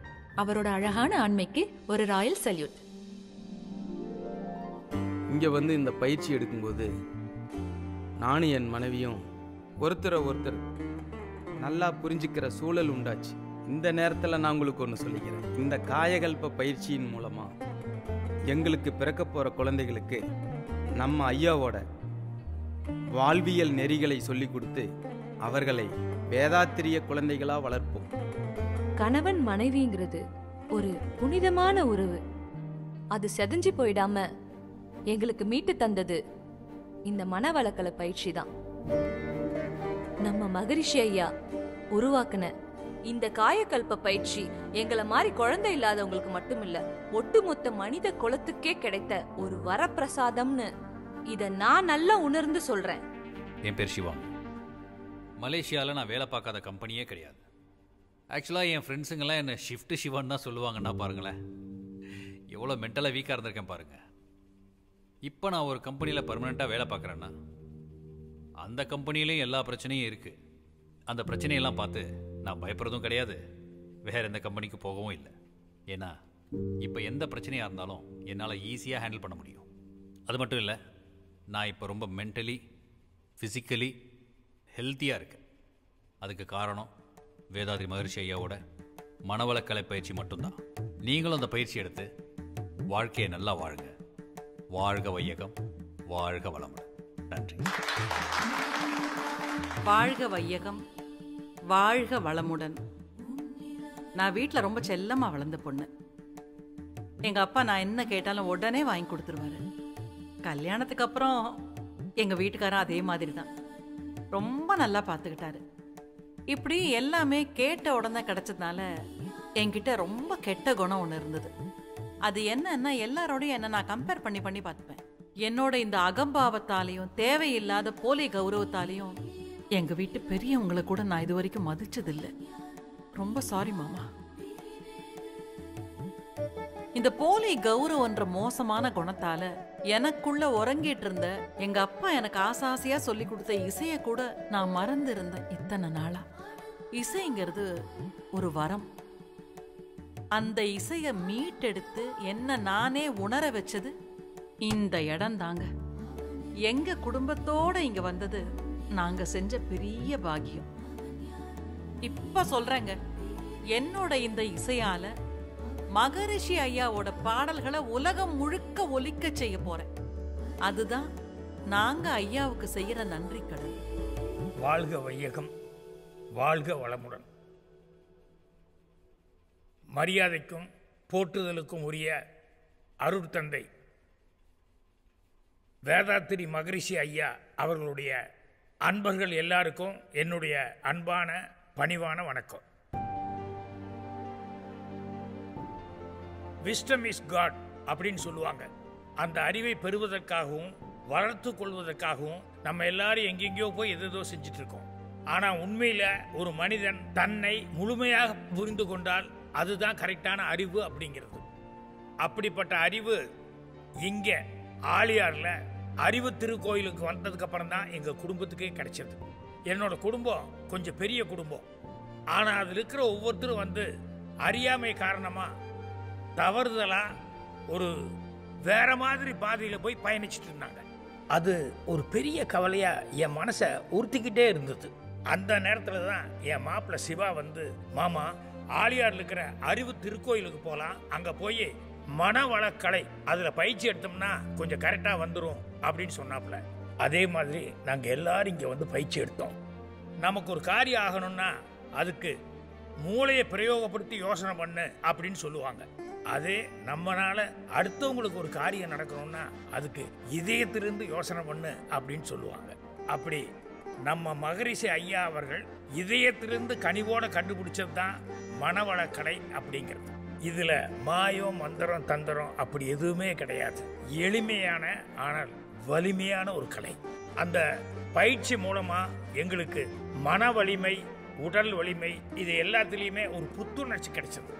அவரோட அழகான ஆண்மைக்கு ஒரு ராயல் சல்யூட். இங்க வந்து இந்த பயிற்சி எடுக்கும்போது நானும் என் மனைவியும் ஒருத்தரை ஒருத்தர் நல்லா புரிஞ்சுக்கிற சூழல் உண்டாச்சு. இந்த நேரத்தில் நான் உங்களுக்கு ஒன்று சொல்லிக்கிறேன். இந்த காயகல்ப பயிற்சியின் மூலமாக எங்களுக்கு பிறக்க போகிற குழந்தைகளுக்கு நம்ம ஐயாவோட வாழ்வியல் நெறிகளை சொல்லி கொடுத்து அவர்களை வேதாத்திரிய குழந்தைகளாக வளர்ப்போம். கணவன் மனைவிங்கிறது ஒரு புனிதமான உறவு. அது செதஞ்சு போயிடாம எங்களுக்கு மீட்டு தந்தது இந்த மனவளக்கலை பயிற்சி தான். நம்ம மகரிஷி ஐயா உருவாக்குன இந்த காயக்கல்ப பயிற்சி எங்களை மாதிரி குழந்தை இல்லாதவங்களுக்கு மட்டும் இல்ல, ஒட்டுமொத்த மனித குலத்துக்கே கிடைத்த ஒரு வரப்பிரசாதம்னு இத நான் நல்லா உணர்ந்து சொல்றேன். என் பேர் சிவா. மலேசியாவில் நான் வேலை பார்க்காத கம்பெனியே கிடையாது. ஆக்சுவலாக என் ஃப்ரெண்ட்ஸுங்கெல்லாம் என்னை ஷிஃப்ட் சிவான்னு தான் சொல்லுவாங்கன்னா பாருங்களேன், எவ்வளோ மென்டலாக வீக்காக இருந்திருக்கேன் பாருங்கள். இப்போ நான் ஒரு கம்பெனியில் பர்மனெண்ட்டாக வேலை பார்க்குறேன்னா அந்த கம்பெனிலையும் எல்லா பிரச்சனையும் இருக்குது. அந்த பிரச்சனையெல்லாம் பார்த்து நான் பயப்படுறதும் கிடையாது, வேறு எந்த கம்பெனிக்கு போகவும் இல்லை. ஏன்னா இப்போ எந்த பிரச்சனையாக இருந்தாலும் என்னால் ஈஸியாக ஹேண்டில் பண்ண முடியும். அது மட்டும் இல்லை, நான் இப்போ ரொம்ப மென்டலி ஃபிசிக்கலி ஹெல்த்தியாக இருக்கேன். அதுக்கு காரணம் வேதாத்ரி மகரிஷி ஐயாவோட மனவளக்கலை பயிற்சி மட்டும்தான். நீங்களும் அந்த பயிற்சி எடுத்து வாழ்க்கையை நல்லா வாழுங்க. வாழ்க வையகம், வாழ்க வளமுடன். நன்றி. வாழ்க வையகம், வாழ்க வளமுடன். நான் வீட்டில் ரொம்ப செல்லமாக வளர்ந்த பொண்ணு. எங்கள் அப்பா நான் என்ன கேட்டாலும் உடனே வாங்கி கொடுத்துருவாரு. கல்யாணத்துக்கு அப்புறம் எங்கள் வீட்டுக்காரன் அதே மாதிரி தான், ரொம்ப நல்லா பார்த்துக்கிட்டாரு. இப்படி எல்லாமே கேட்ட உடனே கிடைச்சதுனால என்கிட்ட ரொம்ப கெட்ட குணம் ஒன்று இருந்தது. அது என்னன்னா, எல்லாரோடையும் என்ன நான் கம்பேர் பண்ணி பண்ணி பார்த்துப்பேன். என்னோட இந்த அகம்பாவத்தாலையும் தேவையில்லாத போலி கௌரவத்தாலையும் எங்க வீட்டு பெரியவங்களை கூட நான் இது வரைக்கும் மதிச்சதில்லை. ரொம்ப சாரி மாமா. இந்த போலி கௌரவன்ற மோசமான குணத்தால எனக்குள்ள உறங்கிட்டு இருந்த எங்க அப்பா எனக்கு ஆசாசியா சொல்லி கொடுத்த இசைய கூட நான் மறந்து இருந்தேன் இத்தனை நாளா. இசைங்கிறது ஒரு வரம். அந்த இசைய மீட்டெடுத்து என்ன நானே உணர வச்சது இந்த இடம் தாங்க. எங்க குடும்பத்தோட இங்க வந்தது நாங்க செஞ்ச பெரிய பாக்கியம். இப்ப சொல்றேங்க, என்னோட இந்த இசையால மகரிஷி ஐயாவோட பாடல்களை உலகம் முழுக்க ஒலிக்க செய்ய போறேன். அதுதான் நாங்க ஐயாவுக்கு செய்யற நன்றி கடன். வாழ்க வையகம், வாழ்க வளமுடன். மரியாதைக்கும் போற்றுதலுக்கும் உரிய அருட்தந்தை வேதாத்திரி மகரிஷி ஐயா அவர்களுடைய அன்பர்கள் எல்லாருக்கும் என்னுடைய அன்பான பணிவான வணக்கம். விஸ்டம் இஸ் காட் அப்படின்னு சொல்லுவாங்க. அந்த அறிவை பெறுவதற்காகவும் வளர்த்து கொள்வதற்காகவும் நம்ம எல்லாரும் எங்கெங்கேயோ போய் எதோ செஞ்சுட்டு இருக்கோம். ஆனால் உண்மையில் ஒரு மனிதன் தன்னை முழுமையாக புரிந்து கொண்டால் அதுதான் கரெக்டான அறிவு அப்படிங்கிறது. அப்படிப்பட்ட அறிவு இங்கே ஆழியாரில் அறிவு திருக்கோயிலுக்கு வந்ததுக்கு அப்புறம் தான் எங்கள் குடும்பத்துக்கே கிடைச்சது. என்னோட குடும்பம் கொஞ்சம் பெரிய குடும்பம். ஆனால் அதில் இருக்கிற ஒவ்வொருத்தரும் வந்து அறியாமை காரணமாக தவறுதலாக ஒரு வேற மாதிரி பாதையில் போய் பயணிச்சுட்டு இருந்தாங்க. அது ஒரு பெரிய கவலையாக என் மனசை உறுத்திக்கிட்டே இருந்தது. அந்த நேரத்தில் தான் என் மாப்பிள்ளை சிவா வந்து, மாமா ஆழியாரில் இருக்கிற அறிவு திருக்கோயிலுக்கு போகலாம், அங்கே போய் மனவளக்கலை அதில் பயிற்சி எடுத்தோம்னா கொஞ்சம் கரெக்டாக வந்துடும் அப்படின்னு சொன்னாப்புல. அதே மாதிரி நாங்கள் எல்லாரும் இங்கே வந்து பயிற்சி எடுத்தோம். நமக்கு ஒரு காரியம் ஆகணும்னா அதுக்கு மூளையை பிரயோகப்படுத்தி யோசனை பண்ணு அப்படின்னு சொல்லுவாங்க. அதே நம்மளால அடுத்தவங்களுக்கு ஒரு காரியம் நடக்கணும்னா அதுக்கு இதயத்திலிருந்து யோசனை பண்ணு அப்படின்னு சொல்லுவாங்க. அப்படி நம்ம மகரிஷி ஐயா அவர்கள் இதயத்திலிருந்து கனிவோட கண்டுபிடிச்சது தான் மனவளக்கலை அப்படிங்கிறது. இதுல மாயம் மந்திரம் தந்திரம் அப்படி எதுவுமே கிடையாது. எளிமையான ஆனால் வலிமையான ஒரு கலை. அந்த பயிற்சி மூலமா எங்களுக்கு மன வலிமை, உடல் வலிமை, இது எல்லாத்துலேயுமே ஒரு புத்துணர்ச்சி கிடைச்சது.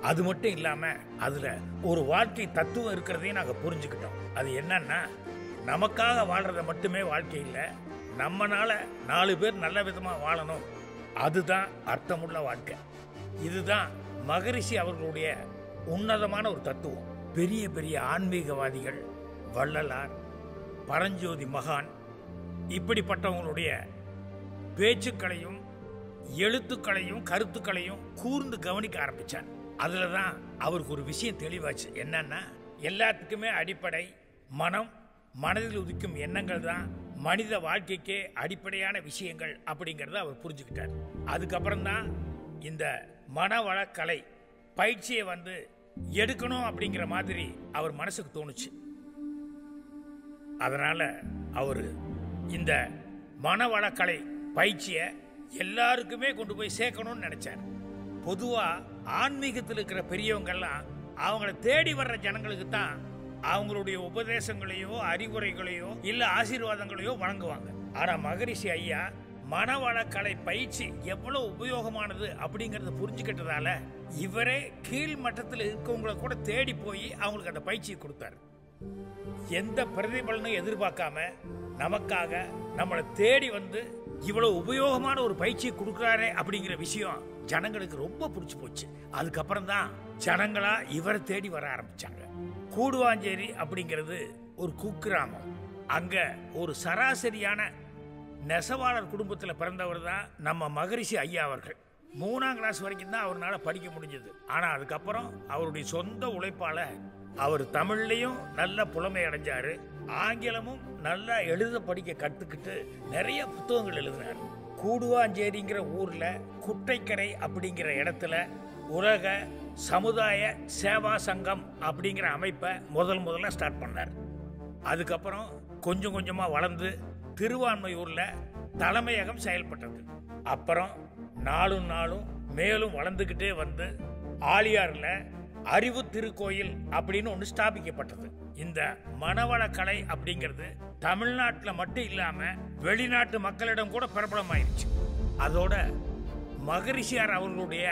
அது மட்டும் இல்லாமல் அதில் ஒரு வாழ்க்கை தத்துவம் இருக்கிறதையும் நாங்கள் புரிஞ்சுக்கிட்டோம். அது என்னன்னா, நமக்காக வாழ்கிறத மட்டுமே வாழ்க்கை இல்லை, நம்மனால 4 பேர் நல்ல விதமாக வாழணும், அதுதான் அர்த்தமுள்ள வாழ்க்கை. இதுதான் மகரிஷி அவர்களுடைய உன்னதமான ஒரு தத்துவம். பெரிய பெரிய ஆன்மீகவாதிகள், வள்ளலார், பரஞ்சோதி மகான், இப்படிப்பட்டவங்களுடைய பேச்சுக்களையும் எழுத்துக்களையும் கருத்துக்களையும் கூர்ந்து கவனிக்க ஆரம்பித்தார். அதில் தான் அவருக்கு ஒரு விஷயம் தெளிவாச்சு. என்னன்னா, எல்லாத்துக்குமே அடிப்படை மனம், மனதில் உதிக்கும் எண்ணங்கள் தான் மனித வாழ்க்கைக்கே அடிப்படையான விஷயங்கள் அப்படிங்கிறத அவர் புரிஞ்சுக்கிட்டார். அதுக்கப்புறம் தான் இந்த மனவளக்கலை பயிற்சியை வந்து எடுக்கணும் அப்படிங்கிற மாதிரி அவர் மனசுக்கு தோணுச்சு. அதனால அவர் இந்த மனவளக்கலை பயிற்சியை எல்லாருக்குமே கொண்டு போய் சேர்க்கணும்னு நினைச்சார். பொதுவா ஆன்மீகத்தில் இருக்கிற பெரியவங்கெல்லாம் அவங்கள தேடி வர்ற ஜனங்களுக்கு தான் அவங்களுடைய உபதேசங்களையோ அறிவுரைகளையோ இல்ல ஆசீர்வாதங்களையோ வழங்குவாங்க. ஆனா மகரிஷி ஐயா மனவளக்கலை பயிற்சி எவ்வளவு உபயோகமானது அப்படிங்கறத புரிஞ்சுக்கிட்டதால இவரே கீழ் மட்டத்தில் இருக்கவங்களை கூட தேடி போய் அவங்களுக்கு அந்த பயிற்சியை கொடுத்தாரு. எந்த பிரதிபலனும் எதிர்பார்க்காம நமக்காக நம்மளை தேடி வந்து இவ்வளவு உபயோகமான ஒரு பயிற்சியை கொடுக்குறாரே அப்படிங்கிற விஷயம் ஜனங்களுக்கு ரொம்ப பிடிச்சு போச்சு. அதுக்கப்புறம் தான் ஜனங்களா இவரை தேடி வர ஆரம்பிச்சாங்க. கூடுவாஞ்சேரி அப்படிங்கிறது ஒரு குக்கிராமம். அங்க ஒரு சராசரியான நெசவாளர் குடும்பத்தில் பிறந்தவர் தான் நம்ம மகரிஷி ஐயா அவர்கள். 3ஆம் கிளாஸ் வரைக்கும் தான் அவரால் படிக்க முடிஞ்சது. ஆனா அதுக்கப்புறம் அவருடைய சொந்த உழைப்பால அவர் தமிழ்லையும் நல்ல புலமை அடைஞ்சாரு, ஆங்கிலமும் நல்லா எழுத படிக்க கற்றுக்கிட்டு நிறைய புத்தகங்கள் எழுதினார். கூடுவாஞ்சேரிங்கிற ஊர்ல குட்டைக்கரை அப்படிங்கிற இடத்துல உலக சமுதாய சேவா சங்கம் அப்படிங்கிற அமைப்பை முதல்ல ஸ்டார்ட் பண்ணார். அதுக்கப்புறம் கொஞ்சம் கொஞ்சமா வளர்ந்து திருவான்மையூர்ல தலைமையகம் செயல்பட்டது. அப்புறம் நாளும் மேலும் வளர்ந்துகிட்டே வந்து ஆலியார்ல அறிவு திருக்கோயில் அப்படின்னு ஒன்று ஸ்தாபிக்கப்பட்டது. இந்த மனவளக்கலை அப்படிங்கிறது தமிழ்நாட்டில் மட்டும் இல்லாம வெளிநாட்டு மக்களிடம் கூட பிரபலமாயிருச்சு. அதோட மகரிஷியார் அவர்களுடைய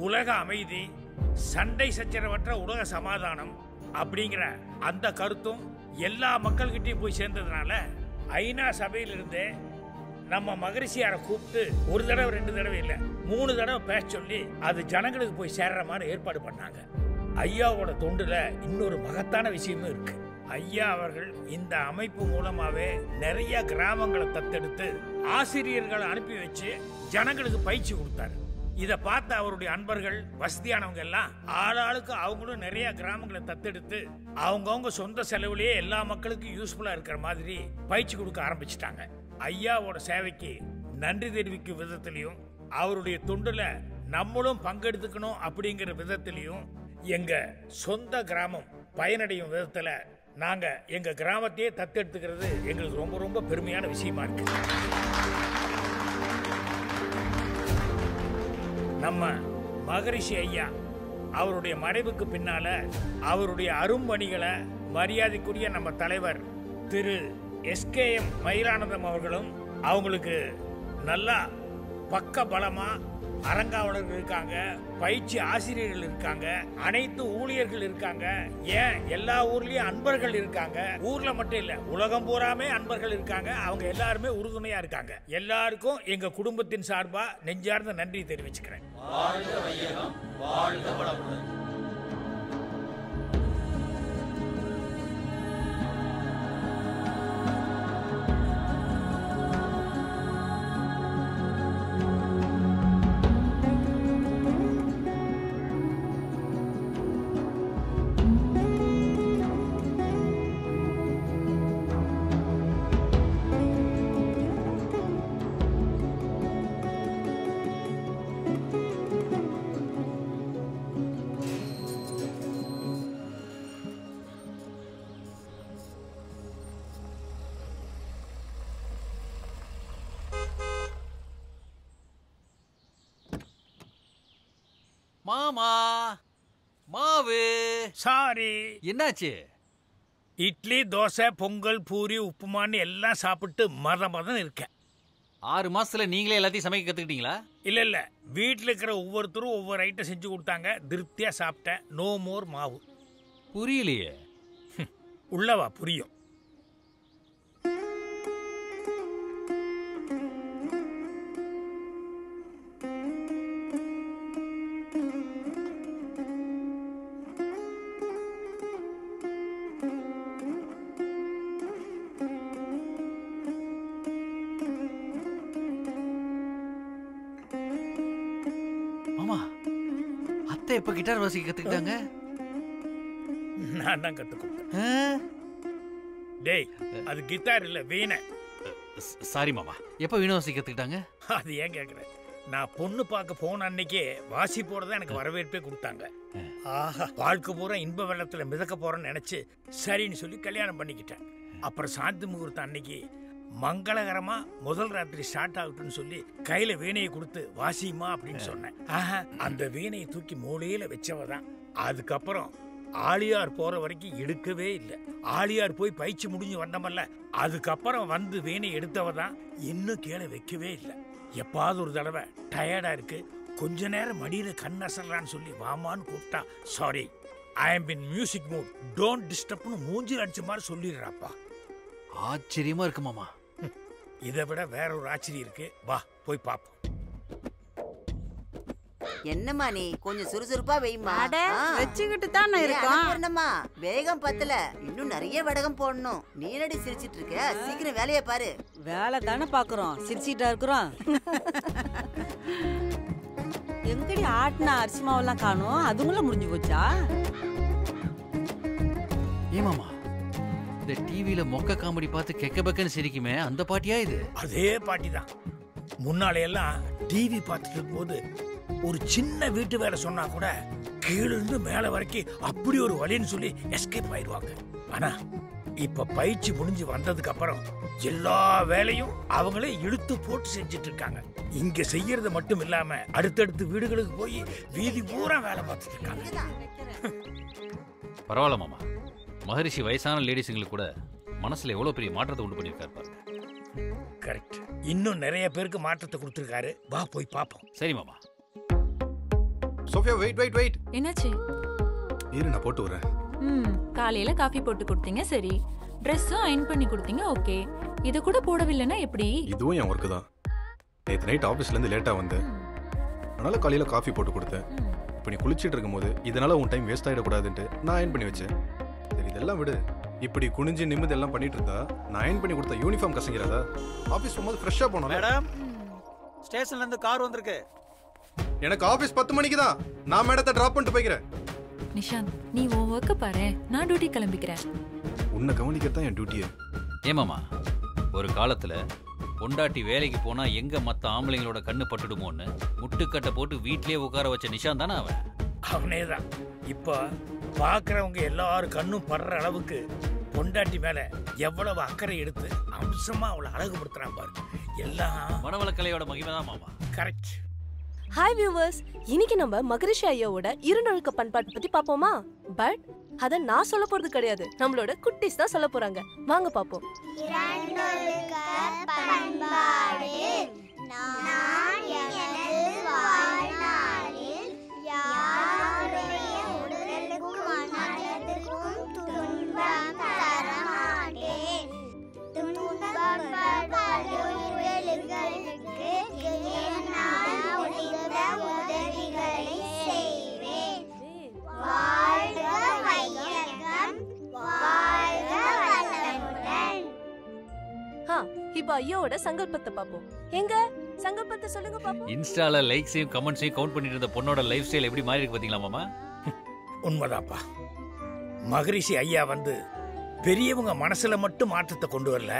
உலக அமைதி, சண்டை சச்சரவற்ற உலக சமாதானம் அப்படிங்கிற அந்த கருத்தும் எல்லா மக்கள்கிட்டையும் போய் சேர்ந்ததுனால ஐநா சபையிலிருந்தே நம்ம மகரிஷியாரை கூப்பிட்டு ஒரு தடவை 2 தடவை இல்லை 3 தடவை பேச சொல்லி அது ஜனங்களுக்கு போய் சேர்ற மாதிரி ஏற்பாடு பண்ணாங்க. ஐயாவோட தொண்டுல இன்னொரு மகத்தான விஷயமும் இருக்கு. ஐயா அவர்கள் இந்த அமைப்பு மூலமாவே நிறைய கிராமங்களை தத்தெடுத்து ஆசிரியர்களை அனுப்பி வச்சு ஜனங்களுக்கு பயிற்சி கொடுத்தாரு. இதை பார்த்த அவருடைய அன்பர்கள் வசதியானவங்க எல்லாம் ஆளாளுக்கு அவங்களும் நிறைய கிராமங்களை தத்தெடுத்து அவங்கவுங்க சொந்த செலவுலயே எல்லா மக்களுக்கும் யூஸ்ஃபுல்லா இருக்கிற மாதிரி பயிற்சி கொடுக்க ஆரம்பிச்சிட்டாங்க. ஐயாவோட சேவைக்கு நன்றி தெரிவிக்கும் விதத்திலையும் அவருடைய தொண்டுல நம்மளும் பங்கெடுத்துக்கணும் அப்படிங்கிற விதத்திலையும் எங்க சொந்த கிராமம் பயனடையும் விதத்துல நாங்க எங்க கிராமத்தையே தத்தெடுத்துக்கிறது எங்களுக்கு ரொம்ப ரொம்ப பெருமையான விஷயமா இருக்கு. நம்ம மகரிஷி ஐயா அவருடைய மறைவுக்கு பின்னால அவருடைய அரும்பணிகளை மரியாதைக்குரிய நம்ம தலைவர் திரு SKM மயிலானந்தம் அவர்களும் அவங்களுக்கு நல்லா பக்க பலமா அரங்காவலர்கள் இருக்காங்க, பயிற்சி ஆசிரியர்கள் இருக்காங்க, அனைத்து ஊழியர்கள் இருக்காங்க, ஏன் எல்லா ஊர்லயும் அன்பர்கள் இருக்காங்க. ஊர்ல மட்டும் இல்ல உலகம் பூராமே அன்பர்கள் இருக்காங்க. அவங்க எல்லாருமே உறுதுணையா இருக்காங்க. எல்லாருக்கும் எங்க குடும்பத்தின் சார்பா நெஞ்சார்ந்த நன்றி தெரிவிச்சுக்கிறேன். வாழ்க வையகம், வாழ்க வளமுடன். மாமா மாவு சாரி என்னாச்சு? இட்லி, தோசை, பொங்கல், பூரி, உப்புமான்னு எல்லாம் சாப்பிட்டு மதம் இருக்கேன். 6 மாசத்துல நீங்களே எல்லாத்தையும் சமைக்க கத்துக்கிட்டீங்களா? இல்ல வீட்டில் இருக்கிற ஒவ்வொருத்தரும் ஒவ்வொரு ஐட்டம் செஞ்சு கொடுத்தாங்க. திருப்தியா சாப்பிட்டேன். நோ மோர் மாவு. புரியலையே. உள்ளவா புரியும். எப்ப கிட்டார் வாசிக்க கத்துக்கிட்டாங்க? நான் தான் கத்து கொடுத்தேன். டேய், அது கிட்டார் இல்ல, வீணை. சாரி மாமா. எப்ப வீணை வாசிக்க கத்துக்கிட்டாங்க? அது ஏன் கேக்குற? நான் பொண்ணு பார்க்க போன அன்னைக்கே வாசி போறதா எனக்கு வரவேற்பே கொடுத்தாங்க. ஆஹா, வாழ்க்கை பூரா இன்ப வெள்ளத்துல மிதக்க போறேன்னு நினைச்சு சரின்னு சொல்லி கல்யாணம் பண்ணிக்கிட்டேன். அப்புறம் சாந்தி முகூர்த்தம் அன்னைக்கு மங்களகரமா முதல் ராத்திரி ஸ்டார்ட் ஆகட்டும்னு சொல்லி கையில வீணையை கொடுத்து வாசிமா அப்படின்னு சொன்னேன். அந்த வீணையை தூக்கி மூலையில வச்சவதான். அதுக்கப்புறம் ஆழியார் போற வரைக்கும் எடுக்கவே இல்லை. ஆழியார் போய் பயிற்சி முடிஞ்சு வந்தமல்ல, அதுக்கப்புறம் வந்து வீணை எடுத்தவதான் இன்னும் கீழே வைக்கவே இல்லை. எப்பாவது ஒரு தடவை டயர்டா இருக்கு, கொஞ்ச நேரம் மடியில கண் அசர்றான்னு சொல்லி வாமான்னு கூப்பிட்டா sorry I am in music mood don't டிஸ்டர்ப்னு மூஞ்சி அடிச்ச மாதிரி சொல்லிடுறாப்பா. ஆச்சரியமா இருக்கு மாமா. இதை விட வேற ஒரு ஆச்சரியம் இருக்கு, வா போய் பாப்போம். என்னம்மா நீ கொஞ்சம் சுறுசுறுப்பா வைமா. வச்சுக்கிட்டு தானே இருக்கோம். வேகம் பத்தல, இன்னும் நிறைய வடகம் போடணும். நீ என்னடி சிரிச்சிட்டு இருக்க? சீக்கிரம் வேலையை பாரு. வேலை தானே பாக்குறோம், சிரிச்சிட்டா இருக்கிறோம். எங்கடி ஆட்டினா அரிசி மாவெல்லாம் காணும், அதுங்கள முடிஞ்சு போச்சா? ஏமாமா, இந்த டிவியில மொக்க காமெடி பார்த்து கெக்க பக்கன்னு சிரிக்குமே அந்த பாட்டியா இது? அதே பாட்டி தான். முன்னாலே எல்லாம் டிவி பார்த்துட்டு இருக்கும்போது ஒரு சின்ன வீட்டு வேலை சொன்னா கூட கீழிருந்து மேல வரைக்கும் அப்படி ஒரு வழின்னு சொல்லி எஸ்கேப் ஆயிடுவாங்க. ஆனா இப்ப பயிற்சி முடிஞ்சு வந்ததுக்கு அப்புறம் எல்லா வேலையும் அவங்களே இழுத்து போட்டு செஞ்சுட்டு இருக்காங்க. இங்க செய்யறது மட்டும் இல்லாம அடுத்தடுத்து வீடுகளுக்கு போய் வீதி பூரா வேலை பார்த்துட்டு இருக்காங்க. பரவாயில்ல மாமா, மகரிஷி வயசான லேடிஸுங்களுக்கு கூட மனசுல எவ்வளவு பெரிய மாற்றத்தை உண்டு பண்ணியிருக்காரு பாருங்க. கரெக்ட். இன்னும் நிறைய பேருக்கு மாற்றத்தை கொடுத்துருக்காரு, வா போய் பாப்போம். சரி மாமா. Sophia wait wait wait. என்னாச்சு? இரு நான் போட்டு வரேன். காலையில காஃபி போட்டு கொடுத்தீங்க, சரி. ட்ரெஸ்ஸும் அயர்ன் பண்ணி கொடுத்தீங்க, ஓகே. இத கூட போடவில்லைன்னா எப்படி? இதுவும் என் ஒர்க்கு தான். நேற்று நைட் ஆஃபீஸ்ல இருந்து லேட்டா வந்தேன், அதனால காலையில காஃபி போட்டு கொடுத்தேன். இப்போ நீ குளிச்சிட்டு இருக்கும்போது இதனால உன் டைம் வேஸ்ட் ஆகிடக்கூடாதுன்ட்டு நான் அயர்ன் பண்ணி வச்சேன். சரி இதெல்லாம் விடு, இப்படி குனிஞ்சு நிமிந்து எல்லாம் பண்ணிட்டு இருந்தா நான் அயர்ன் பண்ணி கொடுத்த யூனிஃபார்ம் கசங்கிறதா? ஆஃபீஸ் போகும்போது ஃப்ரெஷ்ஷாக போனோம். மேடம், ஸ்டேஷன்ல இருந்து கார் வந்திருக்கு. எனக்கு ஆஃபீஸ் 10 மணிக்கு தான். நான் மேடத்தை டிராப் பண்ணிட்டு போய்க்கிறேன். நிஷாந்த், நீ உன் ஒர்க்க பாரு, நான் டியூட்டி கிளம்பிக்கிறேன். உன்னை கவனிக்கிறது தான் என் டியூட்டியே. ஏமாமா, ஒரு காலத்துல பொண்டாட்டி வேலைக்கு போனா எங்க மத்த ஆம்பளைங்களோட கண்ணு பட்டுடுமோன்னு முட்டுக்கட்டை போட்டு வீட்லயே உட்கார வச்ச நிஷாந்த் தானே அவன். அவனேதான். இப்ப பாக்குறவங்க எல்லாரும் கண்ணும் படுற அளவுக்கு பொண்டாட்டி மேல எவ்வளவு அக்கறை எடுத்து அம்சமா அவளை அழகுபடுத்துறான் பாரு. எல்லாம் மனவளக்கலையோட மகிமை தான் மாமா. கரெக்ட். ஹாய் வியூவர்ஸ், இன்னைக்கு நம்ம மகரிஷி ஐயாவோட இரண்டொழுக்க பண்பாட்டு பத்தி பாப்போமா? பட் அத நான் சொல்ல போறது கிடையாது, நம்மளோட குட்டீஸ் தான் சொல்ல போறாங்க. வாங்க பாப்போம். இரண்டொழுக்க பண்பாடு. நான் எனது வாழ்நாளில் யாருடைய உடலுக்கும் மனதிற்கும் துன்பம் தரமாட்டேன். துன்பப்படுபவர்களுக்கு என்னால் முடிந்த உதவிகளை செய்வேன். வாழ்க வையகம், வாழ்க வளமுடன். இப்ப ஐயாவோட சங்கல்பத்தை பாப்போம். எங்க சங்கல்பத்தை சொல்லுங்க பாப்போம். இன்ஸ்டால லைக்ஸையும் கமெண்ட்ஸையும் கவுண்ட் பண்ணிட்டு இருந்த பொண்ணோட லைஃப் ஸ்டைல் எப்படி மாறி இருக்கு பாத்தீங்களா மாமா? உண்மைதாப்பா. மகரிஷி ஐயா வந்து பெரியவங்க மனசுல மட்டும் மாற்றத்தை கொண்டு வரல,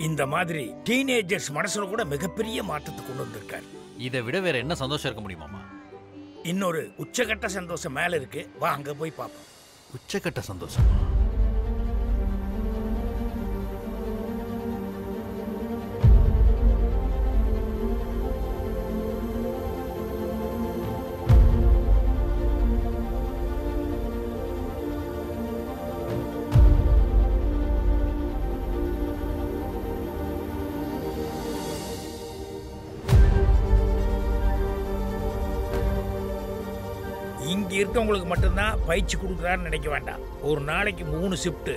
இந்த மாதிரி டீனேஜர்ஸ் மனசுல கூட மிகப்பெரிய மாற்றத்தை கொண்டு வந்திருக்காரு. இதை விட வேற என்ன சந்தோஷம் இருக்க முடியுமாமா? இன்னொரு உச்சகட்ட சந்தோஷம் மேல இருக்கு, வா அங்க போய் பாப்போம். உச்சகட்ட சந்தோஷம்? இங்க இருக்கவங்களுக்கு மட்டும்தான் பயிற்சி கொடுக்குறாருன்னு நினைக்க வேண்டாம். ஒரு நாளைக்கு 3 ஷிஃப்ட்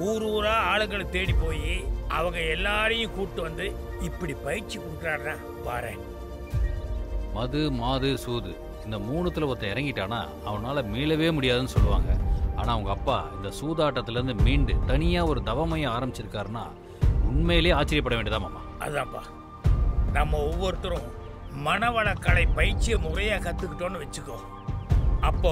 ஊர் ஊரா ஆளுங்களை தேடி போய் அவங்க எல்லாரையும் கூட்டு வந்து இப்படி பயிற்சி கொடுக்குறாருன்னா பாரு. மது மாது சூது இந்த மூணுத்துல ஒருத்தன் இறங்கிட்டானா அவனால மீளவே முடியாதுன்னு சொல்லுவாங்க. ஆனா அவங்க அப்பா இந்த சூதாட்டத்துல இருந்து மீண்டு தனியா ஒரு தவமையை ஆரம்பிச்சிருக்காருன்னா உண்மையிலேயே ஆச்சரியப்பட வேண்டியதா மாமா. அதான்ப்பா, நம்ம ஒவ்வொருத்தரும் மனவளக்கலை பயிற்சியை முறையா கத்துக்கிட்டோன்னு வச்சுக்கோ, அப்போ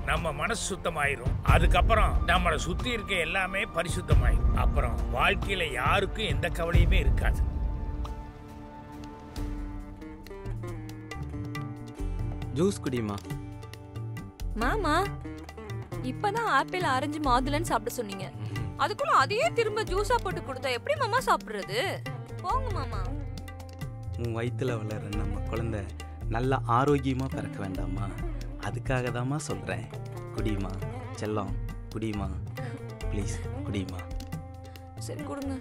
நம்ம மனசு சுத்தமாயிரும். அதுக்கப்புறம் நம்மளை சுத்தி இருக்க எல்லாமே பரிசுத்தமாயிரும். அப்புறம் வாழ்க்கையில யாருக்கும் எந்த கவலையுமே இருக்காது. ஜூஸ் குடிமா. மாமா, இப்பதான் ஆப்பிள் ஆரஞ்சு மாதுளன்னு சாப்பிட சொன்னீங்க. அதுக்குள்ள அதையே திரும்ப ஜூஸா போட்டு கொடுத்தா எப்படி மாமா சாப்பிடுறது? போங்க மாமா. உன் வயிற்றுல வளர நம்ம குழந்தை நல்லா ஆரோக்கியமாக பிறக்க வேண்டாமா? அதுக்காக தாம்மா சொல்கிறேன். குடிமா செல்லம், குடிமா ப்ளீஸ், குடிமா. சரி கொடுங்க,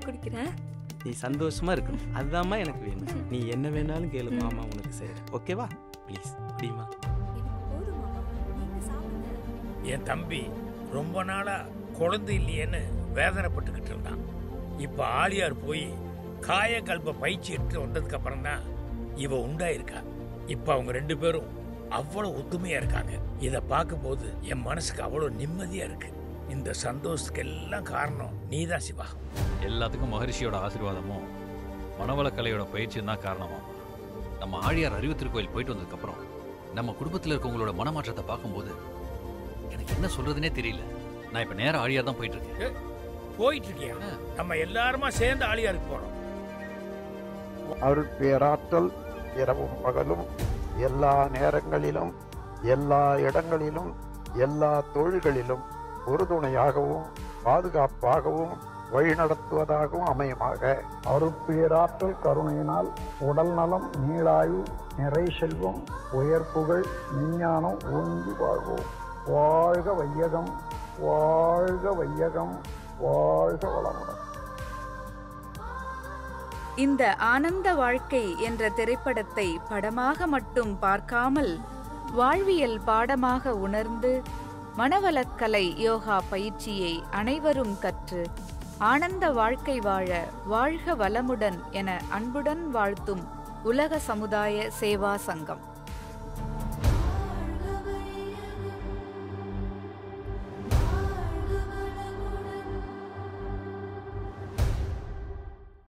குடிக்கிறேன். நீ சந்தோஷமா இருக்கணும், அதுதாம்மா எனக்கு வேணும். நீ என்ன வேணாலும் கேளு, மாமா உனக்கு சரி. ஓகேவா? ப்ளீஸ் குடிமா. என் தம்பி ரொம்ப நாளா குழந்தை இல்லையேன்னு வேதனைப்பட்டுக்கிட்டு இருந்தான். இப்ப ஆலியார் போய் காயகல்ப பயிற்சி எடுத்து வந்ததுக்கு அப்புறம் தான் இவ உண்டாயிருக்கா. இப்ப அவங்க 2 பேரும் அவ்வளவு ஒத்துமையா இருக்காங்க. இத பார்க்கும்போது என் மனசுக்கு அவ்வளவு நிம்மதியா இருக்கு. இந்த சந்தோஷத்துக்கு எல்லாம் காரணம் நீதான் சிவா. எல்லாத்துக்கும் மகரிஷியோட ஆசீர்வாதமும் மனவளக்கலையோட பயிற்சியும் தான் காரணமா. நம்ம ஆழியார் அறிவு திருக்கோயில் போயிட்டு வந்ததுக்கப்புறம் நம்ம குடும்பத்தில் இருக்கவங்களோட மனமாற்றத்தை பார்க்கும்போது எனக்கு என்ன சொல்றதுனே தெரியல. நான் இப்ப நேரம் ஆழியார் தான் போயிட்டு இருக்கேன். போயிட்டு இருக்கியா? நம்ம எல்லாருமா சேர்ந்து ஆழியாருக்கு போறோம். அருட்பேராற்றல் இரவும் பகலும் எல்லா நேரங்களிலும் எல்லா இடங்களிலும் எல்லா தொழில்களிலும் உறுதுணையாகவும் பாதுகாப்பாகவும் வழிநடத்துவதாகவும் அமையுமாக. அருட்பேராற்றல் கருணையினால் உடல் நலம், நீளாயு, நிறை செல்வம், உயர் புகழ், விஞ்ஞானம் ஓங்கி வாழ்வோம். வாழ்க வையகம், வாழ்க வையகம், வாழ்க வளமுடன். இந்த ஆனந்த வாழ்க்கை என்ற திரைப்படத்தை படமாக மட்டும் பார்க்காமல் வாழ்வியல் பாடமாக உணர்ந்து மனவளக்கலை யோகா பயிற்சியை அனைவரும் கற்று ஆனந்த வாழ்க்கை வாழ வாழ்க வளமுடன் என அன்புடன் வாழ்த்தும் உலக சமுதாய சேவா சங்கம்.